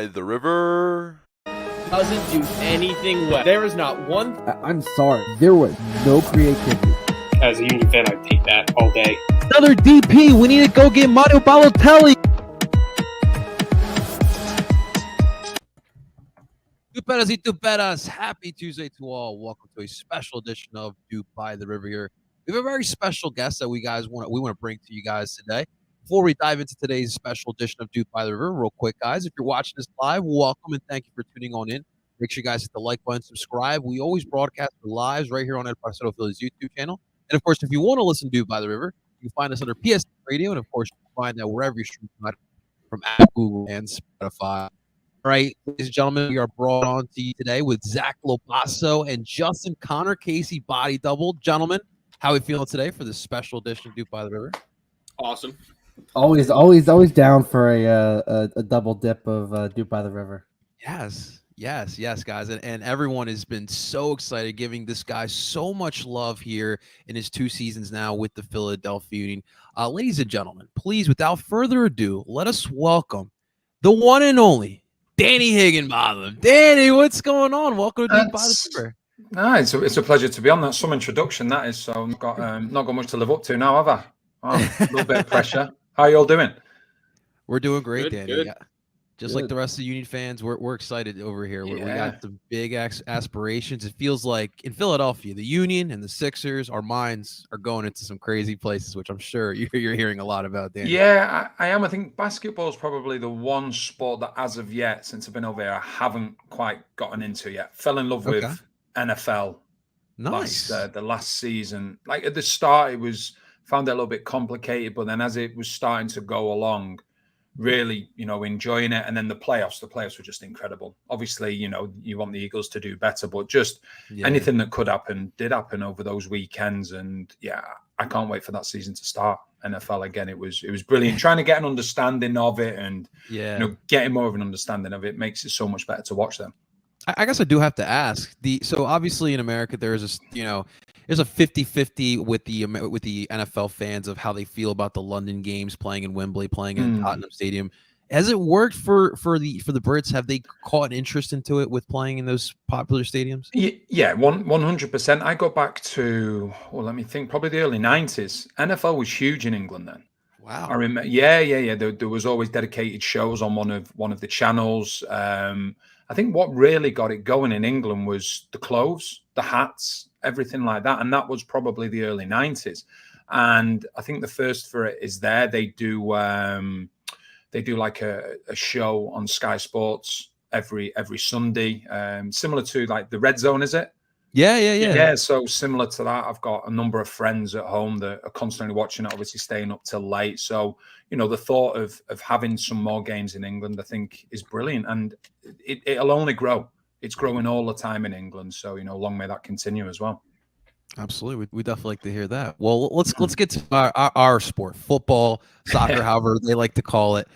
by the river. Doesn't do anything well. There is not one. I'm sorry. There was no creativity. As a Union fan, I take that all day. Another DP. We need to go get Mario Balotelli. Tuperas y tuperas. Happy Tuesday to all. Welcome to a special edition of DOOP by the River here. We have a very special guest that we want to bring to you guys today. Before we dive into today's special edition of DOOP by the River, real quick, guys, if you're watching this live, welcome and thank you for tuning on in. Make sure you guys hit the like button, subscribe. We always broadcast lives right here on Ed Parcero Philly's YouTube channel. And, of course, if you want to listen to DOOP by the River, you can find us under PSN Radio. And, of course, you can find that wherever you stream from Apple, Google, and Spotify. All right, ladies and gentlemen, we are brought on to you today with Zach Lobasso and Justin Connor Casey body double. Gentlemen, how are we feeling today for this special edition of DOOP by the River? Awesome. Always down for a double dip of DOOP by the River. Yes, guys. And everyone has been so excited, giving this guy so much love here in his 2 seasons now with the Philadelphia Union. Ladies and gentlemen, please, without further ado, let us welcome the one and only Danny Higganbotham. Danny, what's going on? Welcome to DOOP by the River. No, it's a pleasure to be on. That's some introduction, that is. So I've got not got much to live up to now, have I? Oh, a little bit of pressure. How are you all doing? We're doing great, Good, Danny. good. Yeah. Just like the rest of the Union fans, we're excited over here. We got some big aspirations. It feels like in Philadelphia, the Union and the Sixers, our minds are going into some crazy places, which I'm sure you're hearing a lot about, Danny. Yeah, I am. I think basketball is probably the one sport that, as of yet, since I've been over here, I haven't quite gotten into yet. Fell in love with NFL. Nice. The last season. Like at the start, found it a little bit complicated, but then as it was starting to go along, really, enjoying it. And then the playoffs were just incredible. Obviously, you want the Eagles to do better, but just anything that could happen did happen over those weekends. And yeah, I can't wait for that season to start. NFL again, it was brilliant. Trying to get an understanding of it and getting more of an understanding of it makes it so much better to watch them. I guess I do have to ask. So obviously in America, there's there's a 50-50 with the NFL fans of how they feel about the London games, playing in Wembley, playing in Tottenham Stadium. Has it worked for the Brits? Have they caught interest into it with playing in those popular stadiums? Yeah, 100%. I go back to, let me think, probably the early 90s. NFL was huge in England then. Wow. I remember. Yeah. There was always dedicated shows on one of the channels. I think what really got it going in England was the clothes, the hats, everything like that. And that was probably the early 90s. And I think the first for it is there. They do like a show on Sky Sports every Sunday, similar to like the Red Zone, is it? Yeah, so similar to that. I've got a number of friends at home that are constantly watching it, obviously staying up till late. So, the thought of having some more games in England, I think, is brilliant. And it'll only grow. It's growing all the time in England. So, long may that continue as well. Absolutely. We definitely like to hear that. Well, let's get to our sport, football, soccer, however they like to call it.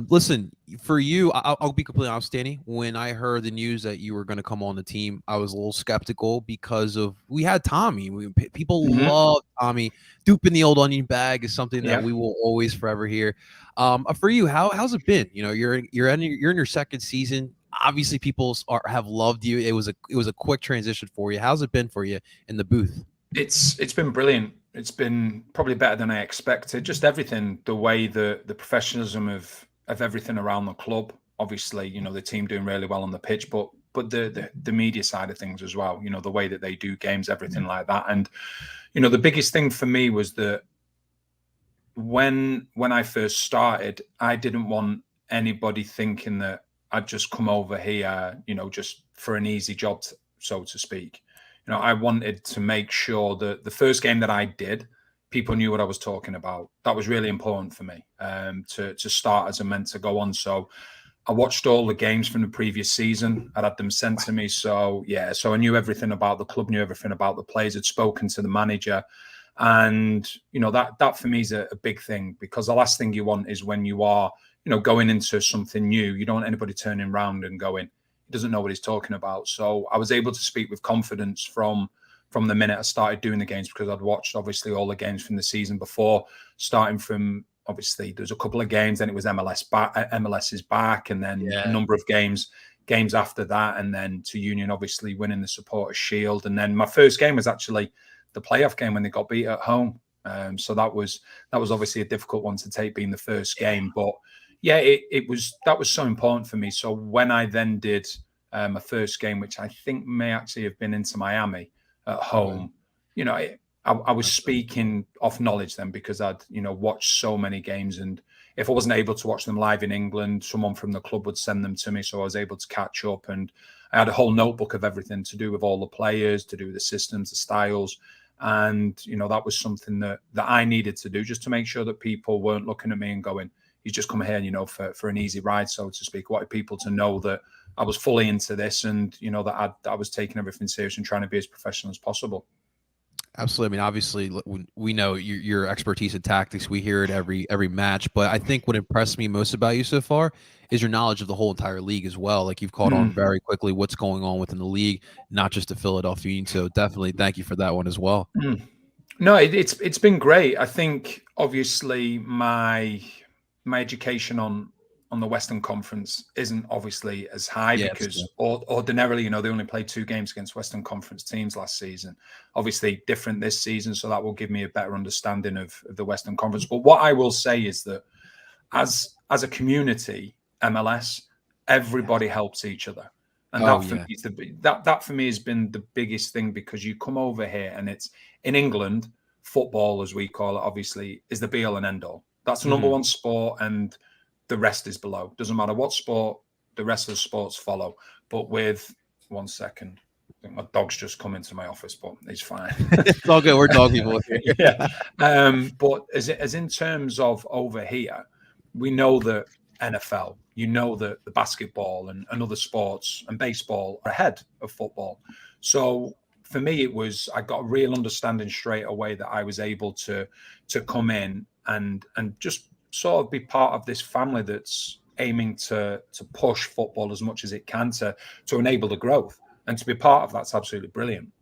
Listen, for you, I'll be completely honest, Danny. When I heard the news that you were going to come on the team, I was a little skeptical because we had Tommy. People love Tommy. DOOP in the old onion bag is something that we will always forever hear. For you, how's it been? You're in your second season. Obviously, people have loved you. It was a quick transition for you. How's it been for you in the booth? It's been brilliant. It's been probably better than I expected. Just everything, the way the professionalism of everything around the club. Obviously, the team doing really well on the pitch, but the media side of things as well. The way that they do games, everything like that. And the biggest thing for me was that when I first started, I didn't want anybody thinking that I'd just come over here, just for an easy job, so to speak. I wanted to make sure that the first game that I did, people knew what I was talking about. That was really important for me to start as I meant to go on. So I watched all the games from the previous season. I'd had them sent to me. So, so I knew everything about the club, knew everything about the players, had spoken to the manager. And, that for me is a big thing, because the last thing you want is when you are going into something new, you don't want anybody turning around and going, he doesn't know what he's talking about. So I was able to speak with confidence from the minute I started doing the games, because I'd watched obviously all the games from the season before, starting from obviously there was a couple of games, then it was MLS is back, and then a Yeah. number of games after that, and then to Union obviously winning the Supporters Shield, and then my first game was actually the playoff game when they got beat at home. So that was obviously a difficult one to take, being the first game, but yeah, that was so important for me. So when I then did my first game, which I think may actually have been into Miami at home, you know, I was speaking off knowledge then, because I'd, you know, watched so many games, and if I wasn't able to watch them live in England, someone from the club would send them to me, so I was able to catch up, and I had a whole notebook of everything to do with all the players, to do with the systems, the styles, and you know, that was something that I needed to do, just to make sure that people weren't looking at me and going, "He's just come here, you know, for an easy ride," so to speak. I wanted people to know that I was fully into this, and you know, that I was taking everything serious and trying to be as professional as possible. Absolutely. I mean, obviously, we know your expertise in tactics. We hear it every match. But I think what impressed me most about you so far is your knowledge of the whole entire league as well. Like, you've caught on very quickly what's going on within the league, not just the Philadelphia Union. So definitely thank you for that one as well. No, it's been great. I think obviously my education on the Western Conference isn't obviously as high, because ordinarily, you know, they only played 2 games against Western Conference teams last season. Obviously different this season, so that will give me a better understanding of the Western Conference. But what I will say is that as a community, MLS, everybody helps each other. And that for me is that for me has been the biggest thing, because you come over here and it's in England, football, as we call it, obviously, is the be all and end all. That's the number one sport, and the rest is below. Doesn't matter what sport, the rest of the sports follow. But with 1 second, I think my dog's just come into my office, but he's fine. It's all good. We're dog people here. Yeah. But as in terms of over here, we know that NFL, you know that the basketball and other sports and baseball are ahead of football. So for me, I got a real understanding straight away that I was able to come in and just sort of be part of this family that's aiming to push football as much as it can to enable the growth, and to be part of that's absolutely brilliant.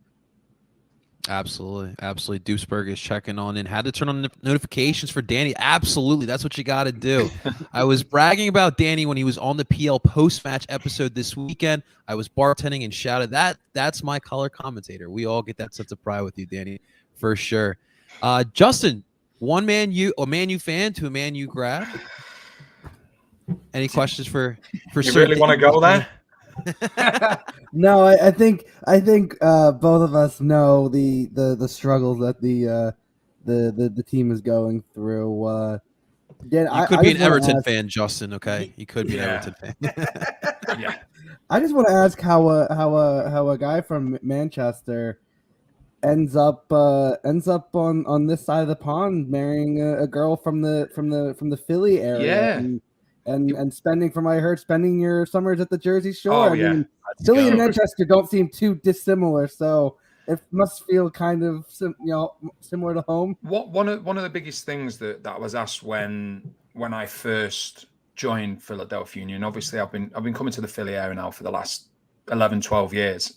Absolutely. Duesberg is checking on in. Had to turn on the notifications for Danny. Absolutely. That's what you got to do. I was bragging about Danny when he was on the PL post-match episode this weekend. I was bartending and shouted, that's my color commentator. We all get that sense of pride with you, Danny, for sure. Justin, a Man U fan to a Man U grad. Any questions for you really want to go there? No, I think both of us know the struggles that the team is going through. You could be an Everton fan, Justin. Okay, you could be an Everton fan. Yeah. I just want to ask how a guy from Manchester ends up on this side of the pond marrying a girl from the Philly area. Yeah. And spending your summers at the Jersey Shore. Oh, I mean, Philly and Manchester don't seem too dissimilar, so it must feel kind of similar to home. One of the biggest things that I was asked when I first joined Philadelphia Union. Obviously, I've been coming to the Philly area now for the last 11, 12 years.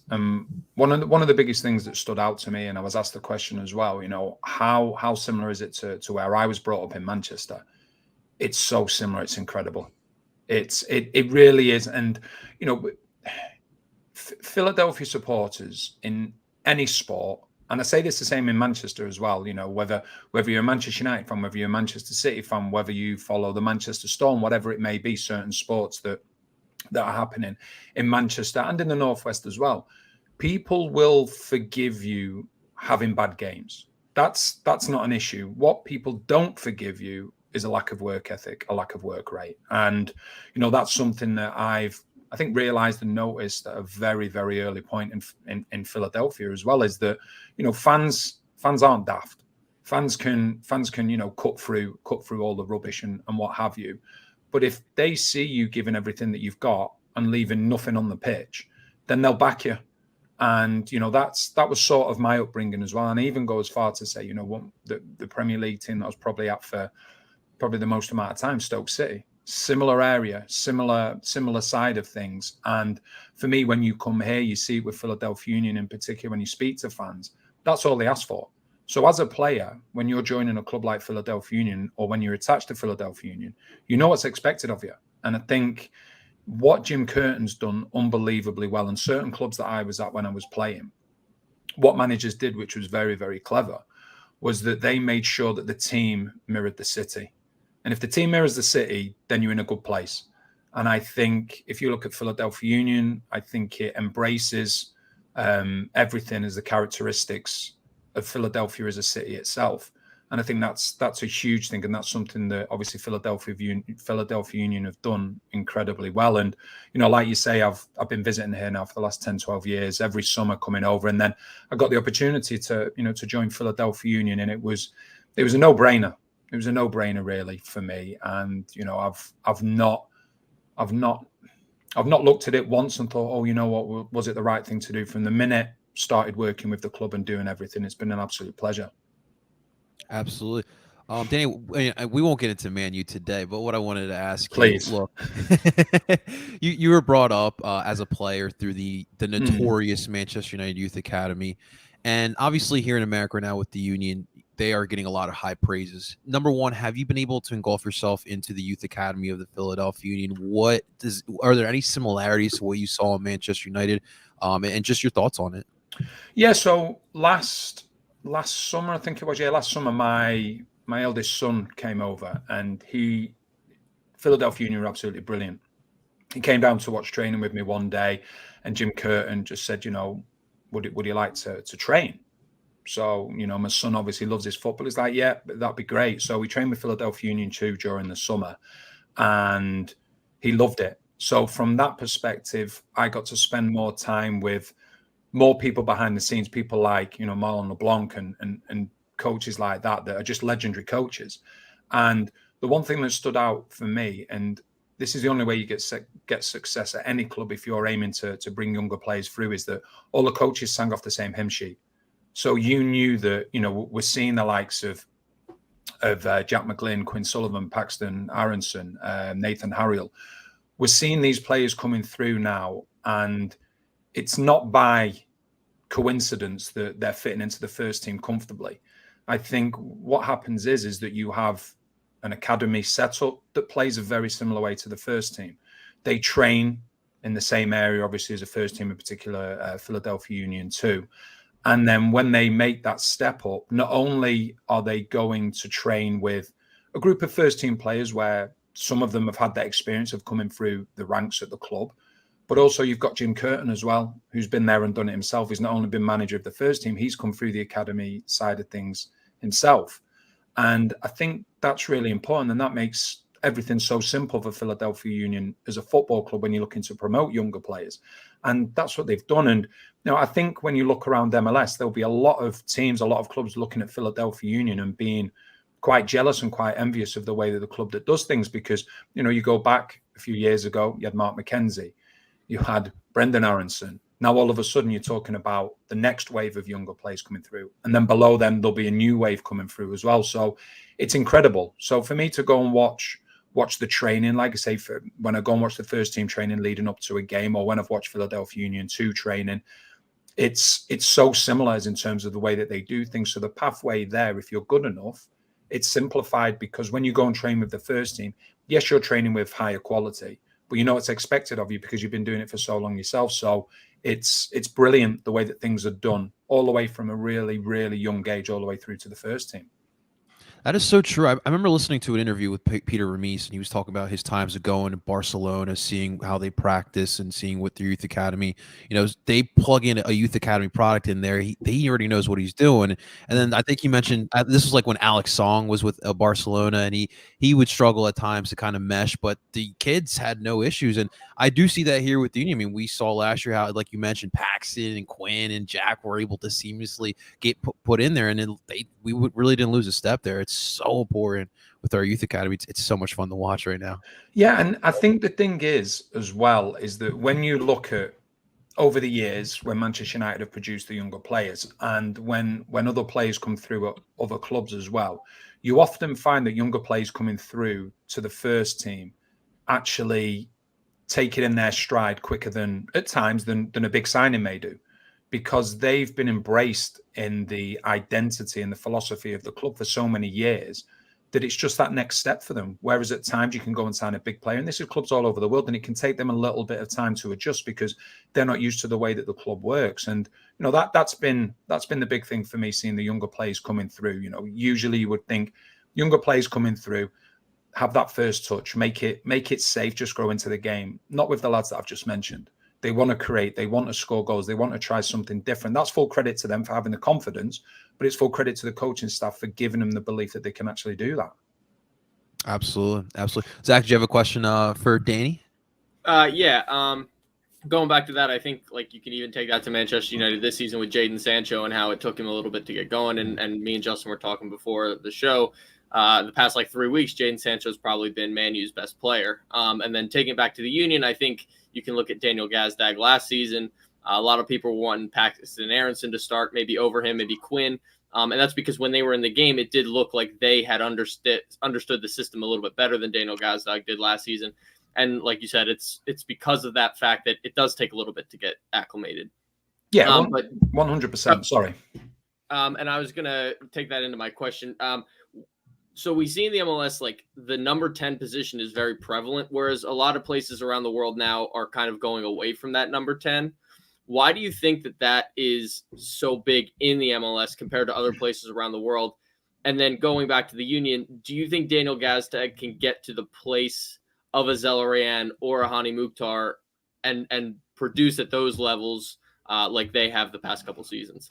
One of the biggest things that stood out to me, and I was asked the question as well, you know, how similar is it to where I was brought up in Manchester? It's so similar. It's incredible. It really is. And, you know, Philadelphia supporters in any sport, and I say this the same in Manchester as well, you know, whether you're a Manchester United fan, whether you're a Manchester City fan, whether you follow the Manchester Storm, whatever it may be, certain sports that are happening in Manchester and in the Northwest as well, people will forgive you having bad games. That's not an issue. What people don't forgive you is a lack of work ethic, a lack of work rate. And, you know, that's something that I think realized and noticed at a very, very early point in Philadelphia as well, is that, you know, fans aren't daft. Fans can, you know, cut through all the rubbish and what have you. But if they see you giving everything that you've got and leaving nothing on the pitch, then they'll back you. And, you know, that was sort of my upbringing as well. And I even go as far to say, you know, the Premier League team that I was probably at for probably the most amount of time, Stoke City, similar area, similar side of things. And for me, when you come here, you see it with Philadelphia Union in particular, when you speak to fans, that's all they ask for. So as a player, when you're joining a club like Philadelphia Union, or when you're attached to Philadelphia Union, you know what's expected of you. And I think what Jim Curtin's done unbelievably well, and certain clubs that I was at when I was playing, what managers did, which was very, very clever, was that they made sure that the team mirrored the city. And if the team mirrors the city, then you're in a good place. And I think if you look at Philadelphia Union, I think it embraces everything as the characteristics of Philadelphia as a city itself. And I think that's a huge thing, and that's something that obviously Philadelphia Union have done incredibly well. And like you say, I've been visiting here now for the last 10, 12 years, every summer coming over, and then I got the opportunity to join Philadelphia Union, and it was a no-brainer. It was a no-brainer really for me, and I've not looked at it once and thought, oh, you know what, was it the right thing to do? From the minute started working with the club and doing everything, it's been an absolute pleasure. Absolutely. Danny, we won't get into Man U today, but what I wanted to ask Please. you, look, you were brought up as a player through the notorious Manchester United Youth Academy. And obviously here in America now with the Union, they are getting a lot of high praises. Number one, have you been able to engulf yourself into the Youth Academy of the Philadelphia Union? Are there any similarities to what you saw in Manchester United? And just your thoughts on it. Yeah, so last summer, I think it was, last summer, my eldest son came over, and Philadelphia Union were absolutely brilliant. He came down to watch training with me one day, and Jim Curtin just said, would you like to train? So, my son obviously loves his football. He's like, yeah, that'd be great. So we trained with Philadelphia Union too during the summer, and he loved it. So from that perspective, I got to spend more time with more people behind the scenes, people like, Marlon LeBlanc and coaches like that are just legendary coaches. And the one thing that stood out for me, and this is the only way you get success at any club if you're aiming to bring younger players through, is that all the coaches sang off the same hymn sheet. So you knew that, we're seeing the likes of Jack McGlynn, Quinn Sullivan, Paxton Aronson, Nathan Harriel. We're seeing these players coming through now, and it's not by coincidence that they're fitting into the first team comfortably. I think what happens is that you have an academy set up that plays a very similar way to the first team. They train in the same area, obviously, as a first team, in particular, Philadelphia Union too. And then when they make that step up, not only are they going to train with a group of first team players where some of them have had that experience of coming through the ranks at the club, but also you've got Jim Curtin as well, who's been there and done it himself. He's not only been manager of the first team, he's come through the academy side of things himself. And I think that's really important. And that makes everything so simple for Philadelphia Union as a football club when you're looking to promote younger players. And that's what they've done. And I think when you look around MLS, there'll be a lot of teams, a lot of clubs looking at Philadelphia Union and being quite jealous and quite envious of the way that the club that does things, because, you go back a few years ago, you had Mark McKenzie, you had Brendan Aronson. Now, all of a sudden, you're talking about the next wave of younger players coming through. And then below them, there'll be a new wave coming through as well. So it's incredible. So for me to go and watch the training, like I say, when I go and watch the first team training leading up to a game, or when I've watched Philadelphia Union 2 training, it's so similar in terms of the way that they do things. So the pathway there, if you're good enough, it's simplified, because when you go and train with the first team, yes, you're training with higher quality, but it's expected of you because you've been doing it for so long yourself. So it's brilliant the way that things are done, all the way from a really, really young age all the way through to the first team. That is so true. I remember listening to an interview with Peter Remis, and he was talking about his times of going to Barcelona, seeing how they practice and seeing what their youth academy, they plug in a youth academy product in there. He already knows what he's doing. And then I think he mentioned this was like when Alex Song was with Barcelona, and he would struggle at times to kind of mesh, but the kids had no issues. And I do see that here with the Union. I mean, we saw last year how, like you mentioned, Paxton and Quinn and Jack were able to seamlessly get put in there, and then we really didn't lose a step there. It's so important with our youth academy. It's so much fun to watch right now. Yeah, and I think the thing is, as well, is that when you look at over the years when Manchester United have produced the younger players, and when other players come through at other clubs as well, you often find that younger players coming through to the first team actually take it in their stride quicker than at times than a big signing may do. because they've been embraced in the identity and the philosophy of the club for so many years that it's just that next step for them. Whereas at times you can go and sign a big player, and this is clubs all over the world, and it can take them a little bit of time to adjust because they're not used to the way that the club works. And you know that's been the big thing for me, seeing the younger players coming through. You know, usually you would think younger players coming through, have that first touch, make it safe, just grow into the game. Not with the lads that I've just mentioned. They want to create, they want to score goals, they want to try something different. That's full credit to them for having the confidence, but it's full credit to the coaching staff for giving them the belief that they can actually do that. Absolutely. Zach, do you have a question for Danny? Going back to that, I think like you can even take that to Manchester United this season with Jadon Sancho and how it took him a little bit to get going. And me and Justin were talking before the show. The past like 3 weeks, Jadon Sancho's probably been Man U's best player. And then taking it back to the Union, I think you can look at Daniel Gazdag last season. A lot of people wanting Paxton Aronson to start, maybe over him, maybe Quinn. And that's because when they were in the game, it did look like they had understood the system a little bit better than Daniel Gazdag did last season. And like you said, it's because of that fact that it does take a little bit to get acclimated. Yeah, but 100%. Sorry. And I was going to take that into my question. So we see in the MLS, like the number 10 position is very prevalent, whereas a lot of places around the world now are kind of going away from that number 10. Why do you think that is so big in the MLS compared to other places around the world? And then going back to the Union, do you think Daniel Gazdag can get to the place of a Zelarayan or a Hani Mukhtar and produce at those levels like they have the past couple seasons?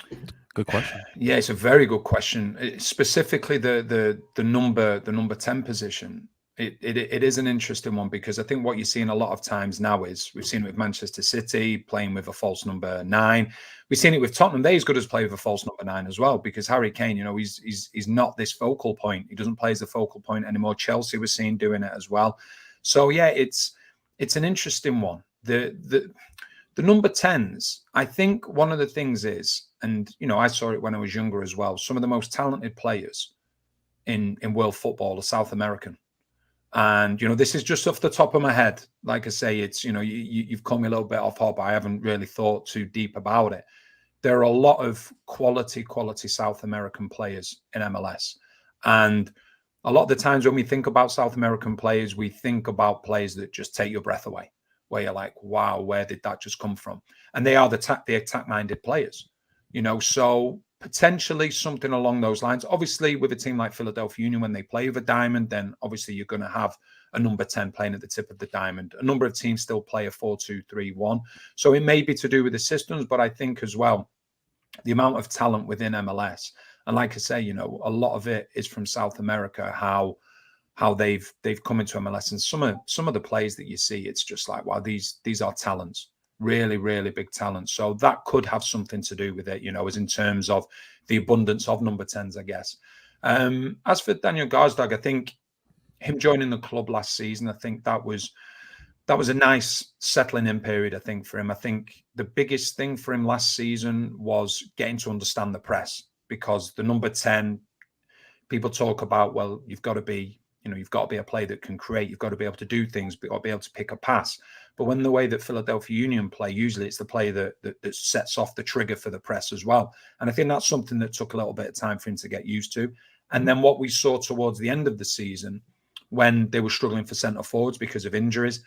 Good question. Yeah, it's a very good question. Specifically, the number 10 position. It is an interesting one because I think what you're seeing a lot of times now is we've seen it with Manchester City playing with a false number 9. We've seen it with Tottenham. They're as good as play with a false number 9 as well because Harry Kane, you know, he's not this focal point. He doesn't play as the focal point anymore. Chelsea was seen doing it as well. So yeah, it's an interesting one. The number 10s, I think one of the things is, and you know, I saw it when I was younger as well, some of the most talented players in world football are South American. And, you know, this is just off the top of my head. Like I say, it's, you know, you've caught me a little bit off hop. I haven't really thought too deep about it. There are a lot of quality South American players in MLS. And a lot of the times when we think about South American players, we think about players that just take your breath away, where you're like, wow, where did that just come from? And they are the attack-minded players, you know, so potentially something along those lines. Obviously, with a team like Philadelphia Union, when they play with a diamond, then obviously you're going to have a number 10 playing at the tip of the diamond. A number of teams still play a 4-2-3-1. So it may be to do with the systems, but I think as well, the amount of talent within MLS, and like I say, you know, a lot of it is from South America, how they've come into MLS, and some of the plays that you see, it's just like, wow, these are talents. Really, really big talent. So that could have something to do with it, you know, as in terms of the abundance of number 10s, I guess. As for Daniel Gazdag, I think him joining the club last season, I think that was a nice settling in period, I think, for him. I think the biggest thing for him last season was getting to understand the press, because the number 10, people talk about, well, you've got to be a player that can create. You've got to be able to do things, but you've got to be able to pick a pass. But when the way that Philadelphia Union play, usually it's the player that sets off the trigger for the press as well. And I think that's something that took a little bit of time for him to get used to. And then what we saw towards the end of the season, when they were struggling for centre forwards because of injuries,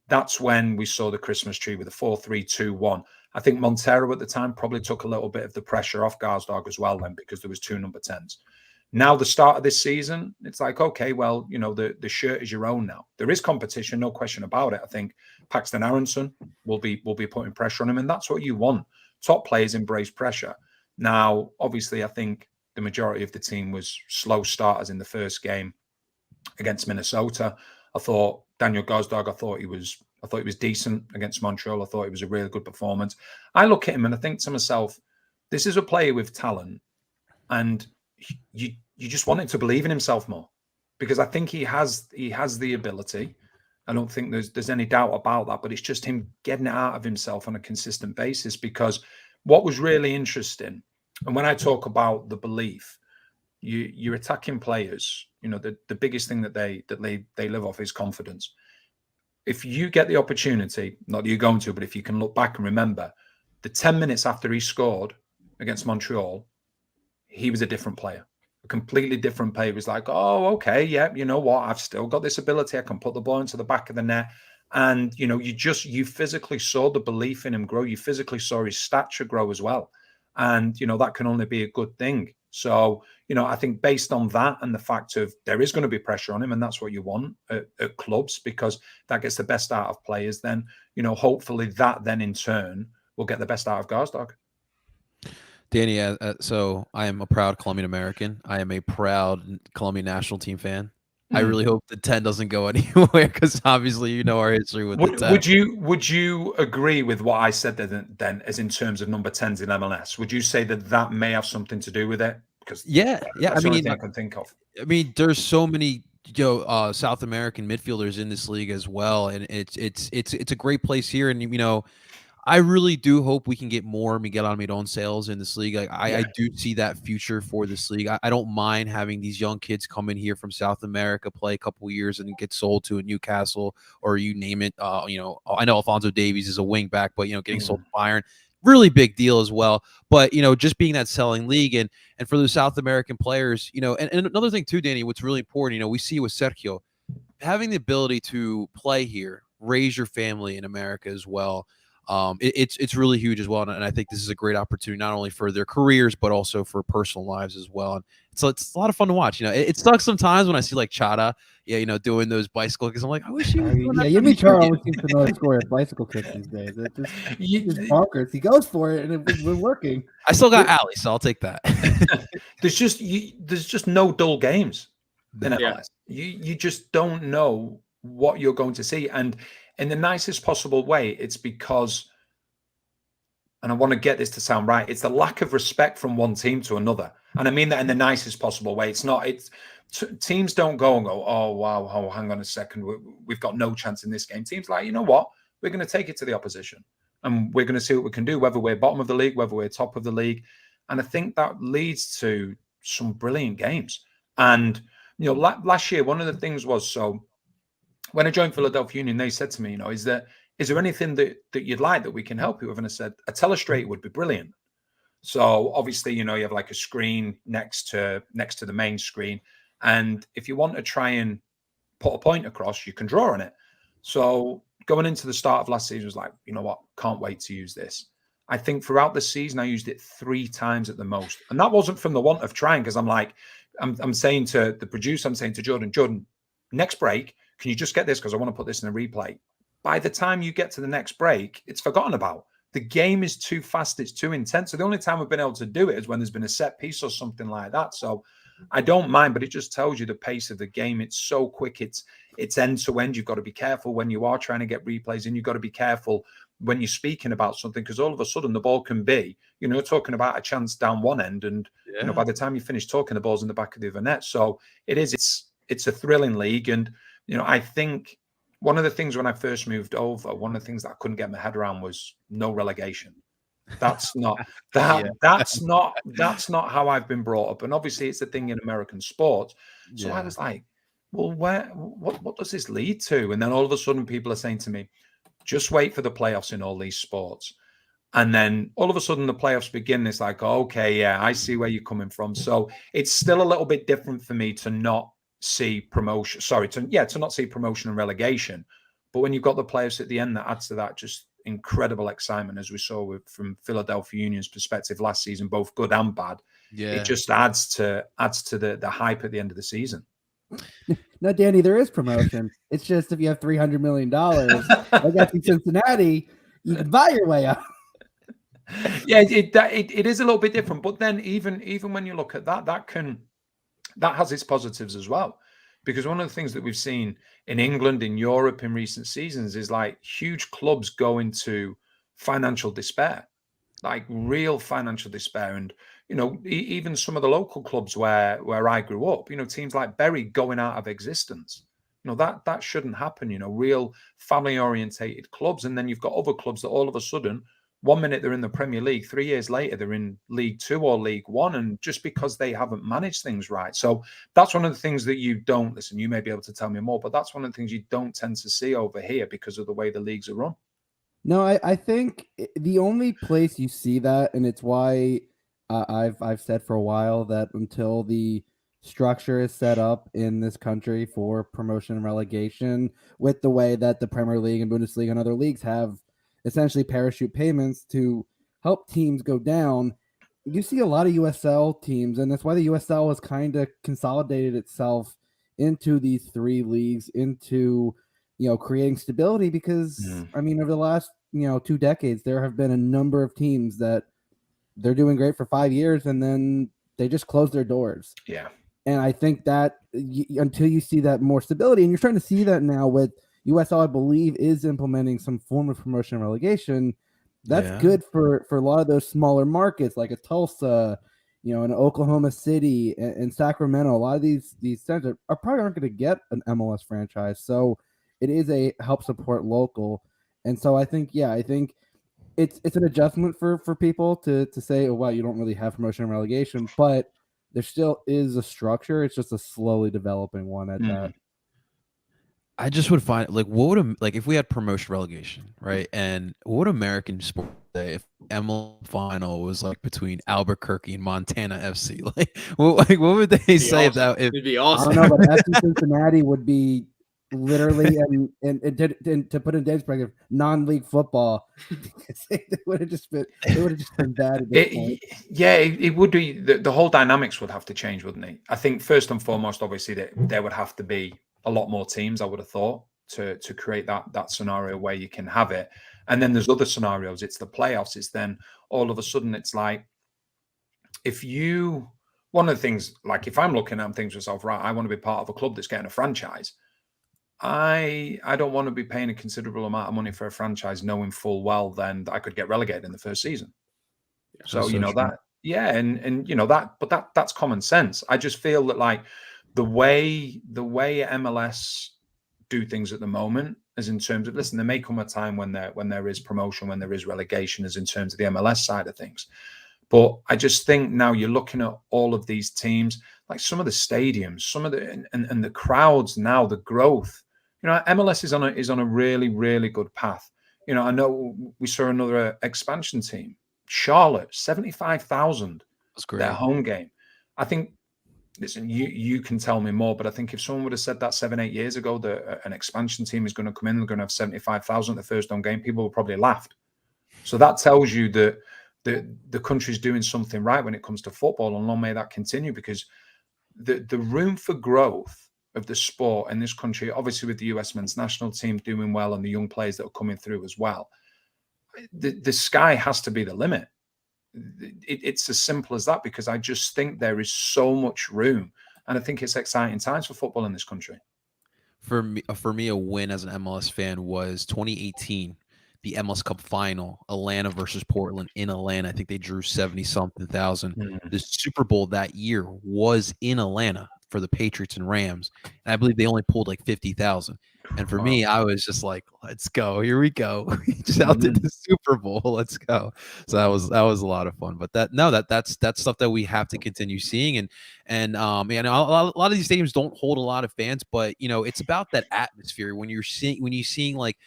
that's when we saw the Christmas tree with the 4-3-2-1. I think Montero at the time probably took a little bit of the pressure off Gazdag as well then, because there was 2 number 10s. Now, the start of this season, it's like, okay, well, you know, the shirt is your own now. There is competition, no question about it. I think Paxton Aronson will be putting pressure on him, and that's what you want. Top players embrace pressure. Now, obviously, I think the majority of the team was slow starters in the first game against Minnesota. I thought Daniel Gazdag, I thought he was decent against Montreal. I thought it was a really good performance. I look at him and I think to myself, this is a player with talent, and you just want him to believe in himself more, because I think he has the ability. I don't think there's any doubt about that, but it's just him getting it out of himself on a consistent basis. Because what was really interesting, and when I talk about the belief, you're attacking players, you know, the biggest thing that they live off is confidence. If you get the opportunity, not that you're going to, but if you can look back and remember, the 10 minutes after he scored against Montreal, he was a different player. A completely different player. He was like, oh, okay, yeah, you know what? I've still got this ability. I can put the ball into the back of the net. And, you know, you physically saw the belief in him grow. You physically saw his stature grow as well. And, you know, that can only be a good thing. So, you know, I think based on that and the fact of there is going to be pressure on him, and that's what you want at clubs, because that gets the best out of players, then, you know, hopefully that then in turn will get the best out of Garsdorp. Danny, so I am a proud Colombian American. I am a proud Colombian national team fan. I really hope the 10 doesn't go anywhere, because obviously you know our history with the 10. Would you agree with what I said then, as in terms of number 10s in MLS? Would you say that may have something to do with it? Because yeah, that's the only thing I can think of. I mean, there's so many South American midfielders in this league as well, and it's a great place here, and you know, I really do hope we can get more Miguel Almiron sales in this league. I do see that future for this league. I don't mind having these young kids come in here from South America, play a couple years, and get sold to a Newcastle or you name it. You know, I know Alphonso Davies is a wing back, but you know, getting sold to Bayern, really big deal as well. But you know, just being that selling league, and for those South American players, you know, and another thing too, Danny, what's really important, you know, we see with Sergio having the ability to play here, raise your family in America as well. It's really huge as well, and I think this is a great opportunity not only for their careers but also for personal lives as well. And so it's a lot of fun to watch. You know, it sucks sometimes when I see like Chata, you know, doing those bicycle kicks. I'm like, I wish he was doing that. Yemi Chara always seems to know the score of bicycle kicks these days. It's just bonkers. He goes for it, and it's been working. I still got Ali, so I'll take that. There's just no dull games in MLS. You just don't know what you're going to see, and in the nicest possible way, it's because, and I want to get this to sound right, it's the lack of respect from one team to another. And I mean that in the nicest possible way. Teams don't go and go, oh, wow, oh, hang on a second, we've got no chance in this game. Teams like, you know what? We're going to take it to the opposition, and we're going to see what we can do, whether we're bottom of the league, whether we're top of the league. And I think that leads to some brilliant games. And, you know, last year, one of the things was, so when I joined Philadelphia Union, they said to me, you know, is there anything that you'd like that we can help you with? And I said, a telestrate would be brilliant. So obviously, you know, you have like a screen next to the main screen. And if you want to try and put a point across, you can draw on it. So going into the start of last season, I was like, you know what, can't wait to use this. I think throughout the season, I used it 3 times at the most. And that wasn't from the want of trying, because I'm like, I'm saying to the producer, I'm saying to Jordan, next break, can you just get this? Because I want to put this in a replay. By the time you get to the next break, it's forgotten about. The game is too fast. It's too intense. So the only time we've been able to do it is when there's been a set piece or something like that. So I don't mind, but it just tells you the pace of the game. It's so quick. It's end to end. You've got to be careful when you are trying to get replays, and you've got to be careful when you're speaking about something, because all of a sudden the ball can be, you know, talking about a chance down one end, and you know, by the time you finish talking, the ball's in the back of the other net. So it's a thrilling league. And you know, I think one of the things when I first moved over, one of the things that I couldn't get my head around was no relegation. That's not that's not how I've been brought up. And obviously it's a thing in American sports. So I was like, well, what does this lead to? And then all of a sudden people are saying to me, just wait for the playoffs in all these sports. And then all of a sudden the playoffs begin. It's like, okay, yeah, I see where you're coming from. So it's still a little bit different for me to not see promotion. To not see promotion and relegation. But when you've got the playoffs at the end, that adds to that just incredible excitement, as we saw from Philadelphia Union's perspective last season, both good and bad. Yeah, it just adds to the hype at the end of the season. No, Danny, there is promotion. It's just if you have $300 million, I got in Cincinnati, you can buy your way out. Yeah, it is a little bit different. But then even when you look at that has its positives as well. Because one of the things that we've seen in England, in Europe, in recent seasons is like huge clubs go into financial despair, like real financial despair. And, you know, even some of the local clubs where I grew up, you know, teams like Bury going out of existence. You know, that shouldn't happen, you know, real family orientated clubs. And then you've got other clubs that all of a sudden, 1 minute they're in the Premier League, 3 years later they're in League Two or League One, and just because they haven't managed things right. So that's one of the things that you don't listen. You may be able to tell me more, but that's one of the things you don't tend to see over here because of the way the leagues are run. No, I think the only place you see that, and it's why I've said for a while that until the structure is set up in this country for promotion and relegation, with the way that the Premier League and Bundesliga and other leagues have essentially parachute payments to help teams go down, you see a lot of USL teams, and that's why the USL has kind of consolidated itself into these three leagues, into creating stability because I mean, over the last 2 decades, there have been a number of teams that they're doing great for 5 years and then they just close their doors. Yeah. And I think that until you see that more stability, and you're starting to see that now with USL, I believe, is implementing some form of promotion and relegation. That's good for a lot of those smaller markets like a Tulsa, an Oklahoma City and Sacramento. A lot of these centers are probably aren't going to get an MLS franchise. So it is a help support local. And so I think it's an adjustment for people to say, oh, wow, you don't really have promotion and relegation, but there still is a structure. It's just a slowly developing one at that. I just would find like what would like if we had promotion relegation, right? And what would American sport say if MLS final was like between Albuquerque and Montana FC? Like what would they say awesome. that? It'd be awesome. I don't know, but FC Cincinnati would be literally and to put in Dave's perspective, non-league football. It would have just been bad at this point. Yeah, it would be. The whole dynamics would have to change, wouldn't it? I think first and foremost, obviously, that there would have to be a lot more teams, I would have thought, to create that scenario where you can have it. And then there's other scenarios. It's the playoffs. It's then all of a sudden it's like one of the things, like if I'm looking at things myself, right, I want to be part of a club that's getting a franchise. I don't want to be paying a considerable amount of money for a franchise knowing full well then that I could get relegated in the first season. Yeah, so that, yeah, and that's common sense. I just feel that like the way MLS do things at the moment is in terms of, listen, there may come a time when there is promotion, when there is relegation, as in terms of the MLS side of things. But I just think now you're looking at all of these teams, like some of the stadiums, some of the and the crowds now, the growth. MLS is on a really, really good path. I know we saw another expansion team, Charlotte, 75,000. That's great. Their home game. I think, listen, you can tell me more, but I think if someone would have said that 7-8 years ago that an expansion team is going to come in, they're going to have 75,000 the first home game, people would probably laughed. So that tells you that the country's doing something right when it comes to football, and long may that continue, because the room for growth of the sport in this country, obviously with the US men's national team doing well and the young players that are coming through as well, the sky has to be the limit. It's as simple as that, because I just think there is so much room, and I think it's exciting times for football in this country. For me, a win as an MLS fan was 2018, the MLS Cup final, Atlanta versus Portland in Atlanta. I think they drew 70-something thousand. The Super Bowl that year was in Atlanta for the Patriots and Rams, and I believe they only pulled like 50,000. And for me, I was just like, "Let's go! Here we go! Just outdid the Super Bowl. Let's go!" So that was a lot of fun. But that's stuff that we have to continue seeing. And a lot of these stadiums don't hold a lot of fans, but it's about that atmosphere when you're seeing like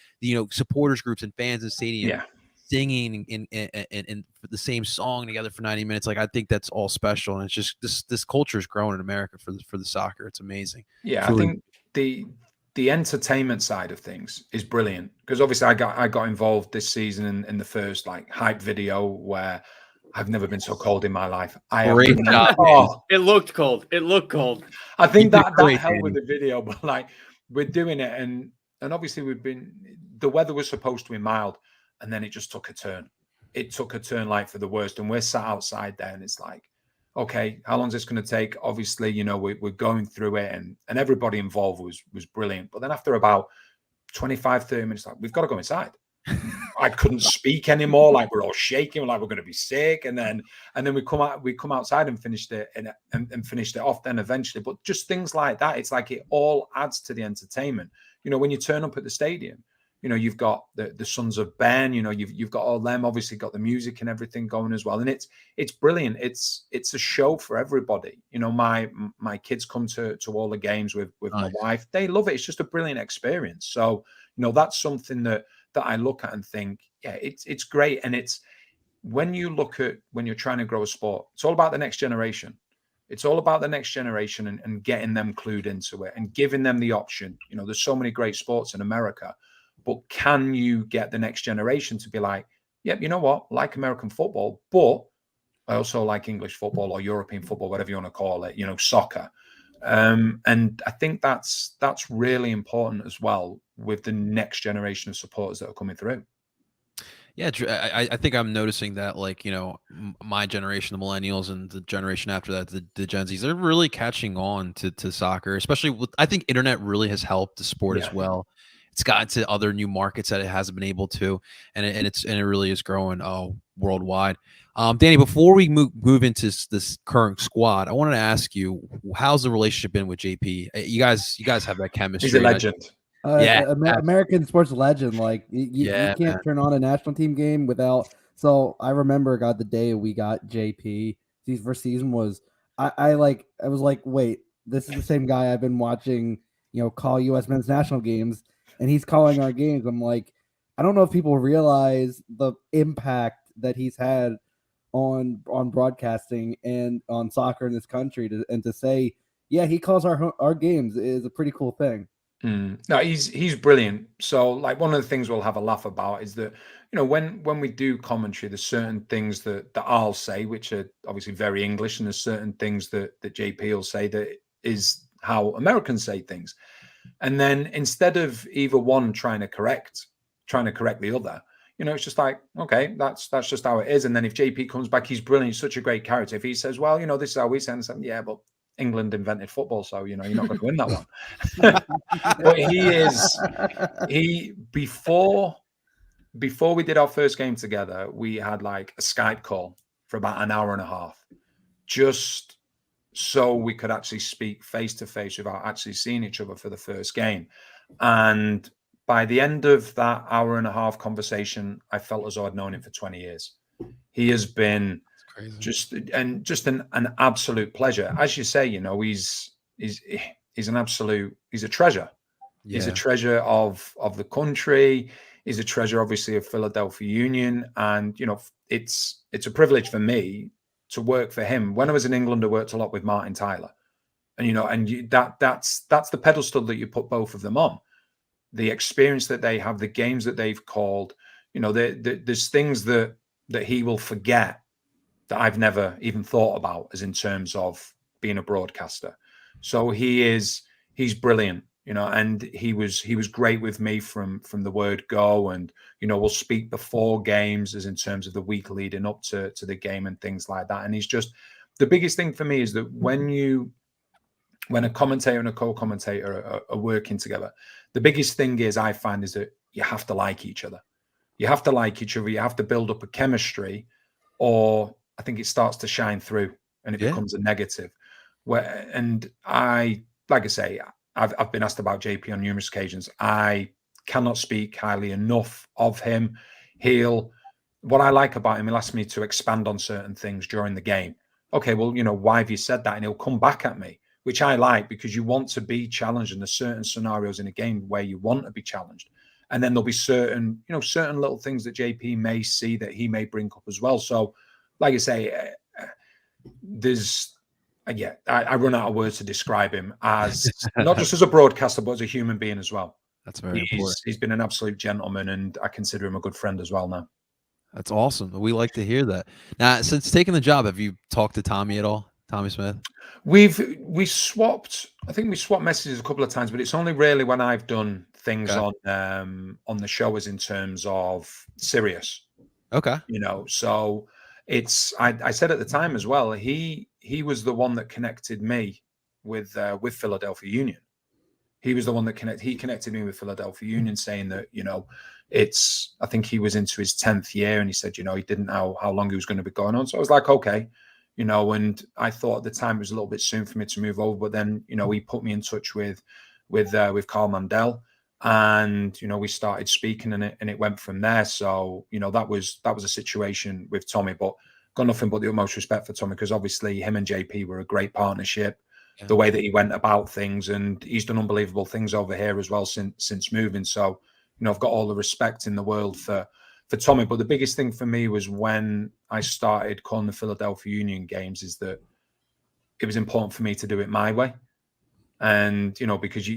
supporters groups and fans in stadium singing in the same song together for 90 minutes. Like I think that's all special, and it's just this culture is growing in America for the soccer. It's amazing. Yeah, I think the entertainment side of things is brilliant, because obviously I got involved this season in the first like hype video where I've never been so cold in my life. It looked cold. It looked cold. I think that helped with the video, but like we're doing it, and obviously the weather was supposed to be mild, and then it just took a turn. It took a turn like for the worst, and we're sat outside there, and it's like, okay, how long is this going to take? Obviously, we're going through it, and everybody involved was brilliant. But then after about 25, 30 minutes, like, we've got to go inside. I couldn't speak anymore. Like we're all shaking, like we're going to be sick. And then we come outside and finished it and finished it off then eventually. But just things like that, it's like it all adds to the entertainment. When you turn up at the stadium, you've got the Sons of Ben, you've got all them, obviously got the music and everything going as well. And it's brilliant. It's a show for everybody. My kids come to all the games with my wife. They love it. It's just a brilliant experience. So, that's something that that I look at and think, yeah, it's great. And it's when you're trying to grow a sport, it's all about the next generation. It's all about the next generation and getting them clued into it and giving them the option. You know, there's so many great sports in America, but can you get the next generation to be like, yep, you know what, like American football, but I also like English football or European football, whatever you want to call it, you know, soccer. And I think that's really important as well with the next generation of supporters that are coming through. Yeah, I think I'm noticing that, like, you know, my generation, the millennials, and the generation after that, the Gen Zs, they're really catching on to soccer, especially with, I think internet really has helped the sport as well. It's gotten to other new markets that it hasn't been able to, and it really is growing worldwide. Danny, before we move into this current squad, I wanted to ask you, how's the relationship been with JP? You guys have that chemistry. He's a legend. American sports legend. Like you can't man. turn on a national team game without. So I remember, God, the day we got JP. His first season was I was like, wait, this is the same guy I've been watching, you know, call U.S. men's national games, and he's calling our games. I'm like, I don't know if people realize the impact that he's had on broadcasting and on soccer in this country. To say, yeah, he calls our games is a pretty cool thing. No, he's brilliant. So, like, one of the things we'll have a laugh about is that, you know, when we do commentary, there's certain things that I'll say, which are obviously very English, and there's certain things that JP will say that is how Americans say things. And then instead of either one trying to correct the other, you know, it's just like, okay, that's just how it is. And then if JP comes back, he's brilliant. He's such a great character. If he says, well, you know, this is how we say it, yeah, but England invented football, so, you know, you're not going to win that one. But before we did our first game together, we had like a Skype call for about an hour and a half, just so we could actually speak face to face without actually seeing each other for the first game. And by the end of that hour and a half conversation, I felt as though I'd known him for 20 years. He has been just an absolute pleasure. As you say, you know, he's a treasure. Yeah. He's a treasure of the country. He's a treasure, obviously, of Philadelphia Union. And, you know, it's a privilege for me to work for him. When I was in England, I worked a lot with Martin Tyler. And, you know, and that's the pedestal that you put both of them on. The experience that they have, the games that they've called, you know, there's things that he will forget that I've never even thought about, as in terms of being a broadcaster. So he's brilliant, you know, and he was great with me from the word go. And, you know, we'll speak before games, as in terms of the week leading up to the game and things like that. And he's just, the biggest thing for me is that when a commentator and a co-commentator are working together, the biggest thing I find is that you have to like each other. You have to like each other. You have to build up a chemistry, or I think it starts to shine through and it becomes a negative. And like I say, I've been asked about JP on numerous occasions. I cannot speak highly enough of him. What I like about him, he'll ask me to expand on certain things during the game. Okay, well, you know, why have you said that? And he'll come back at me, which I like, because you want to be challenged, and there's certain scenarios in a game where you want to be challenged. And then there'll be certain little things that JP may see that he may bring up as well. So, like I say, I run out of words to describe him as not just as a broadcaster, but as a human being as well. That's very important. He's been an absolute gentleman, and I consider him a good friend as well now. That's awesome. We like to hear that. Now, since taking the job, have you talked to Tommy at all? Tommy Smith? We swapped. I think we swapped messages a couple of times, but it's only really when I've done things on the show, as in terms of Sirius. Okay. You know, so it's I said at the time as well, he was the one that connected me with Philadelphia Union. He was the one that connected me with Philadelphia Union, saying that, you know, I think he was into his 10th year, and he said, you know, he didn't know how long he was going to be going on. So I was like, okay, you know, and I thought at the time it was a little bit soon for me to move over, but then, you know, he put me in touch with Carl Mandel, and, you know, we started speaking, and it went from there. So, you know, that was a situation with Tommy, but got nothing but the utmost respect for Tommy, because obviously him and JP were a great partnership. The way that he went about things, and he's done unbelievable things over here as well since moving. So, I've got all the respect in the world for Tommy. But the biggest thing for me was when I started calling the Philadelphia Union games is that it was important for me to do it my way. And, because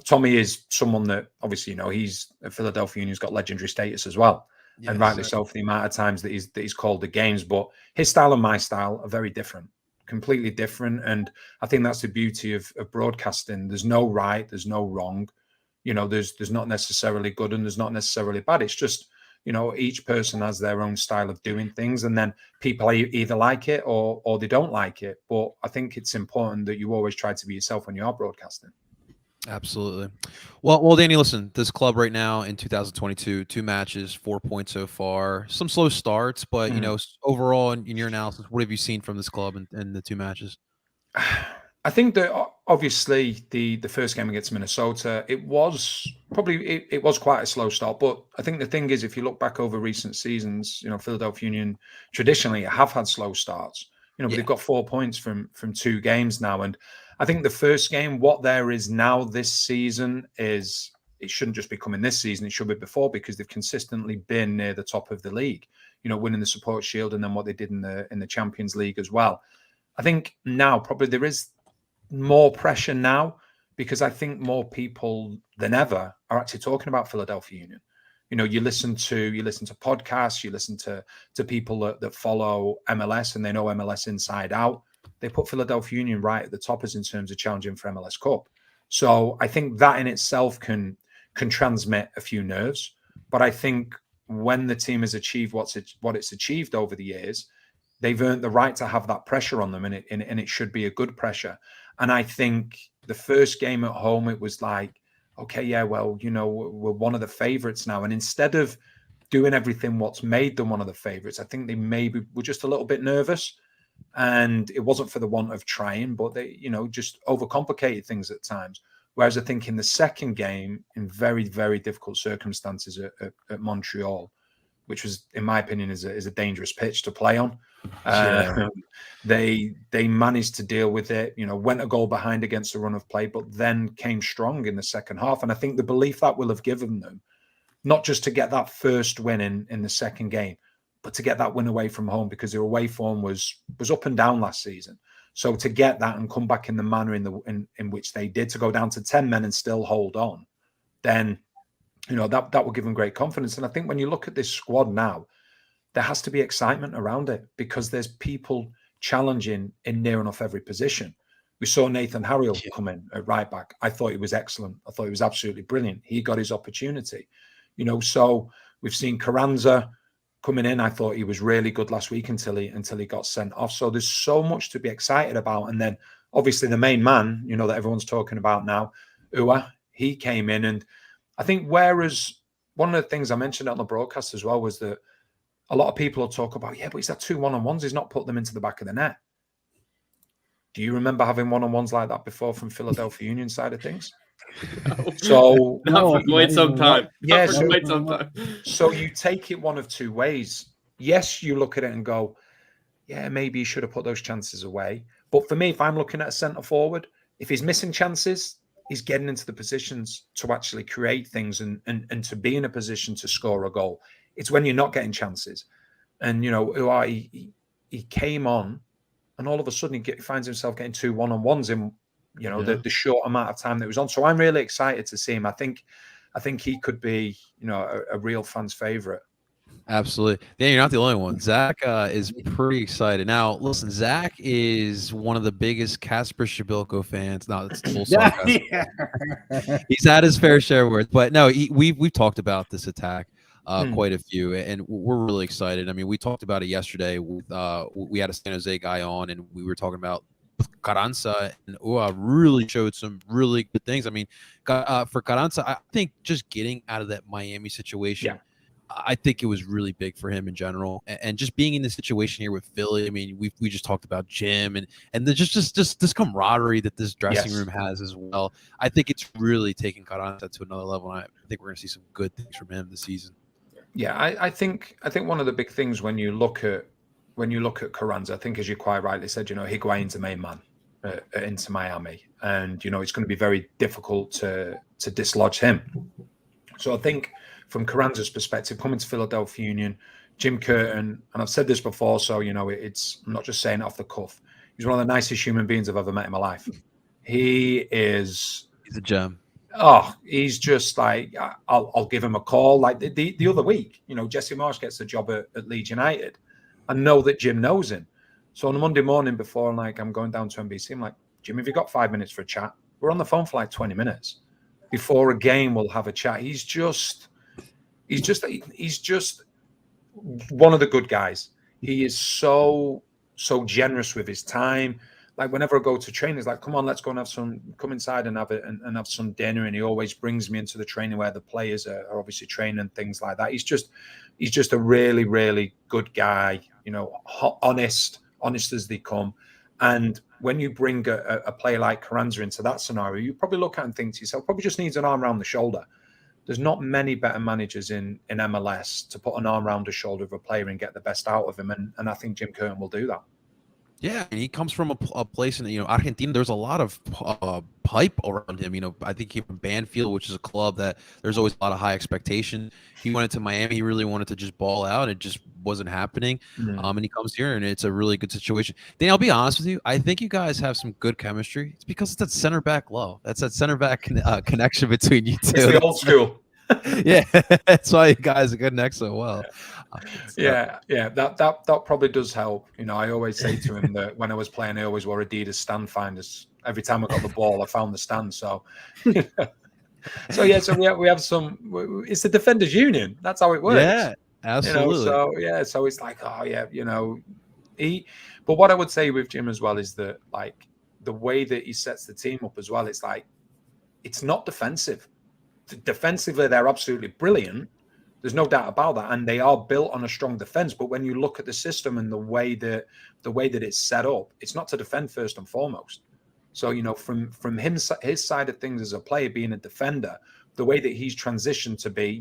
Tommy is someone that obviously, he's a Philadelphia Union's got legendary status as well. Yes, and rightly so for the amount of times that he's called the games. But his style and my style are very different, completely different. And I think that's the beauty of broadcasting. There's no right, there's no wrong. There's not necessarily good and there's not necessarily bad. It's just, each person has their own style of doing things, and then people either like it or they don't like it. But I think it's important that you always try to be yourself when you are broadcasting. Absolutely. Well, Danny, listen, this club right now in 2022, 2 matches, 4 points so far, some slow starts, but overall in your analysis, what have you seen from this club in the 2 matches? I think that obviously the first game against Minnesota, it was quite a slow start. But I think the thing is, if you look back over recent seasons, Philadelphia Union traditionally have had slow starts. But they've got 4 points from 2 games now. And I think the first game, what there is now this season is, it shouldn't just be coming this season, it should be before, because they've consistently been near the top of the league, winning the Support Shield and then what they did in the Champions League as well. I think now probably there is more pressure now, because I think more people than ever are actually talking about Philadelphia Union. You listen to podcasts, you listen to people that follow MLS and they know MLS inside out. They put Philadelphia Union right at the top as in terms of challenging for MLS Cup. So I think that in itself can transmit a few nerves. But I think when the team has achieved what it's achieved over the years, they've earned the right to have that pressure on them, and it should be a good pressure. And I think the first game at home, it was like, okay, yeah, well, we're one of the favorites now. And instead of doing everything what's made them one of the favorites, I think they maybe were just a little bit nervous. And it wasn't for the want of trying, but they, just overcomplicated things at times. Whereas I think in the second game, in very, very difficult circumstances at Montreal, which was, in my opinion, is a dangerous pitch to play on. They managed to deal with it, went a goal behind against a run of play, but then came strong in the second half. And I think the belief that will have given them, not just to get that first win in the second game, but to get that win away from home, because their away form was up and down last season. So to get that and come back in the manner in which they did, to go down to 10 men and still hold on, then that will give them great confidence. And I think when you look at this squad now, there has to be excitement around it, because there's people challenging in near enough every position. We saw Nathan Harriel come in at right back. I thought he was excellent. I thought he was absolutely brilliant. He got his opportunity. So we've seen Carranza coming in. I thought he was really good last week until he got sent off. So there's so much to be excited about. And then obviously the main man, that everyone's talking about now, Ua, he came in. And I think whereas one of the things I mentioned on the broadcast as well was that a lot of people will talk about, but he's had 2 one-on-ones. He's not put them into the back of the net. Do you remember having one-on-ones like that before from Philadelphia Union side of things? No. So not for quite some time. Yeah, quite some time. So you take it one of 2 ways. Yes, you look at it and go, yeah, maybe you should have put those chances away. But for me, if I'm looking at a centre forward, if he's missing chances, he's getting into the positions to actually create things and to be in a position to score a goal. It's when you're not getting chances. And, he came on and all of a sudden he finds himself getting 2 one-on-ones in, the short amount of time that he was on. So I'm really excited to see him. I think he could be, a real fan's favorite. Absolutely. Yeah, you're not the only one. Zach is pretty excited. Now, listen, Zach is one of the biggest Kasper Shabilko fans. No, it's full sarcasm. He's had his fair share worth, but no, we've talked about this attack quite a few, and we're really excited. I mean, we talked about it yesterday. We had a San Jose guy on, and we were talking about Carranza, and really showed some really good things. I mean, for Carranza, I think just getting out of that Miami situation, I think it was really big for him in general, and just being in the situation here with Philly. I mean, we just talked about Jim and just this camaraderie that this dressing room has as well. I think it's really taking Carranza to another level, and I think we're going to see some good things from him this season. Yeah, I think one of the big things when you look at Carranza, I think, as you quite rightly said, Higuain's the main man into Miami, and it's going to be very difficult to dislodge him. So I think from Carranza's perspective, coming to Philadelphia Union, Jim Curtin, and I've said this before, so I'm not just saying it off the cuff. He's one of the nicest human beings I've ever met in my life. He's a gem. Oh, he's just like, I'll give him a call. Like the other week, Jesse Marsh gets the job at Leeds United. I know that Jim knows him. So on a Monday morning before, I'm going down to NBC, I'm like, Jim, have you got 5 minutes for a chat? We're on the phone for 20 minutes. Before a game, we'll have a chat. He's just one of the good guys. He is so generous with his time. Like whenever I go to training, he's like, come on, let's go and come inside and have some dinner. And he always brings me into the training where the players are obviously training and things like that. He's just a really, really good guy, honest as they come. And when you bring a player like Carranza into that scenario, you probably look at it and think to yourself, probably just needs an arm around the shoulder. There's not many better managers in MLS to put an arm around the shoulder of a player and get the best out of him. And I think Jim Curtin will do that. Yeah, and he comes from a place in Argentina. There's a lot of hype around him. I think he from Banfield, which is a club that there's always a lot of high expectation. He went into Miami. He really wanted to just ball out. It just wasn't happening. And he comes here, and it's a really good situation. Then I'll be honest with you. I think you guys have some good chemistry. It's because it's that center back low. That's that center back connection between you two. It's the old school. Yeah, that's why you guys are good next so well. Yeah, that probably does help. I always say to him that when I was playing, I always wore Adidas stand finders. Every time I got the ball, I found the stand. So, so we have some. It's the Defenders Union. That's how it works. Yeah, absolutely. So it's like, But what I would say with Jim as well is that the way that he sets the team up as well, it's not defensive. Defensively, they're absolutely brilliant. There's no doubt about that, and they are built on a strong defense. But when you look at the system and the way that it's set up, it's not to defend first and foremost. So from his side of things as a player, being a defender, the way that he's transitioned to be,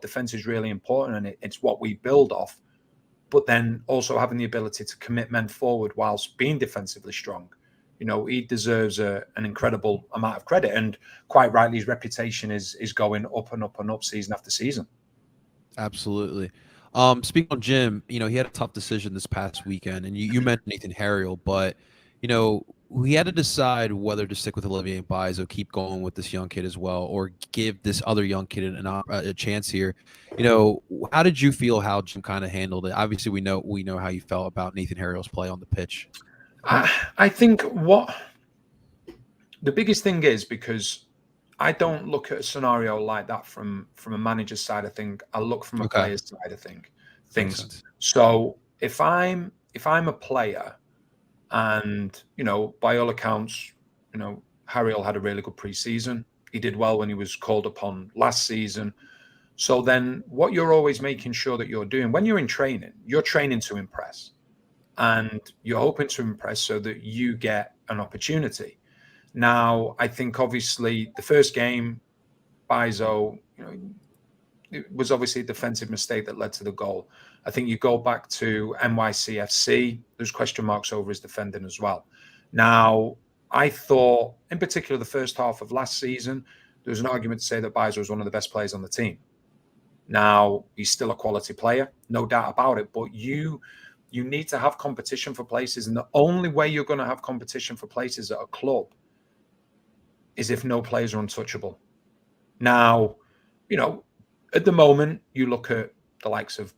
defense is really important, and it's what we build off. But then also having the ability to commit men forward whilst being defensively strong. He deserves an incredible amount of credit, and quite rightly, his reputation is going up and up and up season after season. Absolutely. Speaking of Jim, he had a tough decision this past weekend, and you mentioned Nathan Harriel, but we had to decide whether to stick with Olivier Mbaizo, keep going with this young kid as well, or give this other young kid a chance here. How did you feel how Jim kind of handled it? Obviously, we know how you felt about Nathan Harriel's play on the pitch. I think what the biggest thing is, because I don't look at a scenario like that from a manager's side of things. I look from a player's side of things. So if I'm a player, and by all accounts, Harriel had a really good preseason. He did well when he was called upon last season. So then, what you're always making sure that you're doing when you're in training, you're training to impress. And you're hoping to impress so that you get an opportunity. Now, I think obviously the first game, Mbaizo, it was obviously a defensive mistake that led to the goal. I think you go back to NYCFC, there's question marks over his defending as well. Now, I thought, in particular, the first half of last season, there was an argument to say that Mbaizo was one of the best players on the team. Now, he's still a quality player, no doubt about it, but you need to have competition for places. And the only way you're going to have competition for places at a club is if no players are untouchable. Now, at the moment, you look at the likes of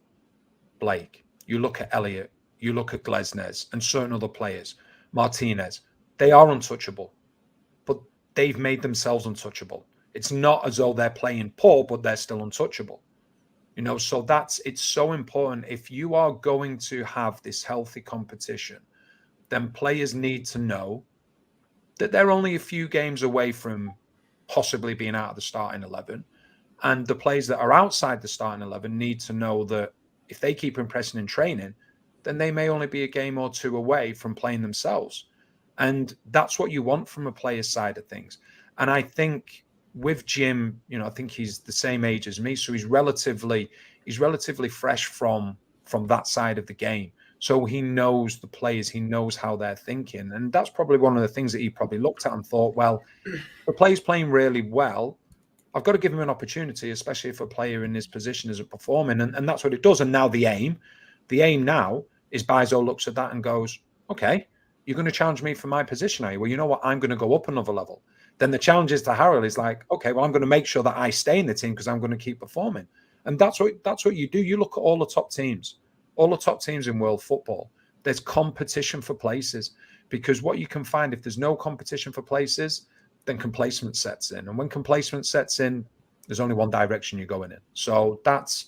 Blake, you look at Elliott, you look at Glesnes and certain other players, Martinez, they are untouchable, but they've made themselves untouchable. It's not as though they're playing poor, but they're still untouchable. So it's so important. If you are going to have this healthy competition, then players need to know that they're only a few games away from possibly being out of the starting 11. And the players that are outside the starting 11 need to know that if they keep impressing in training, then they may only be a game or two away from playing themselves. And that's what you want from a player's side of things. And I think with Jim, I think he's the same age as me, so he's relatively fresh from that side of the game. So he knows the players, he knows how they're thinking, and that's probably one of the things that he probably looked at and thought, well, the player's playing really well. I've got to give him an opportunity, especially if a player in his position isn't performing. And that's what it does. And now the aim now is Bizo looks at that and goes, okay, you're going to challenge me for my position, are you? Well, you know what? I'm going to go up another level. Then the challenge is to Harold is like, okay, well, I'm going to make sure that I stay in the team because I'm going to keep performing. And that's what you do. You look at all the top teams in world football. There's competition for places, because what you can find, if there's no competition for places, then complacement sets in. And when complacement sets in, there's only one direction you're going in. So that's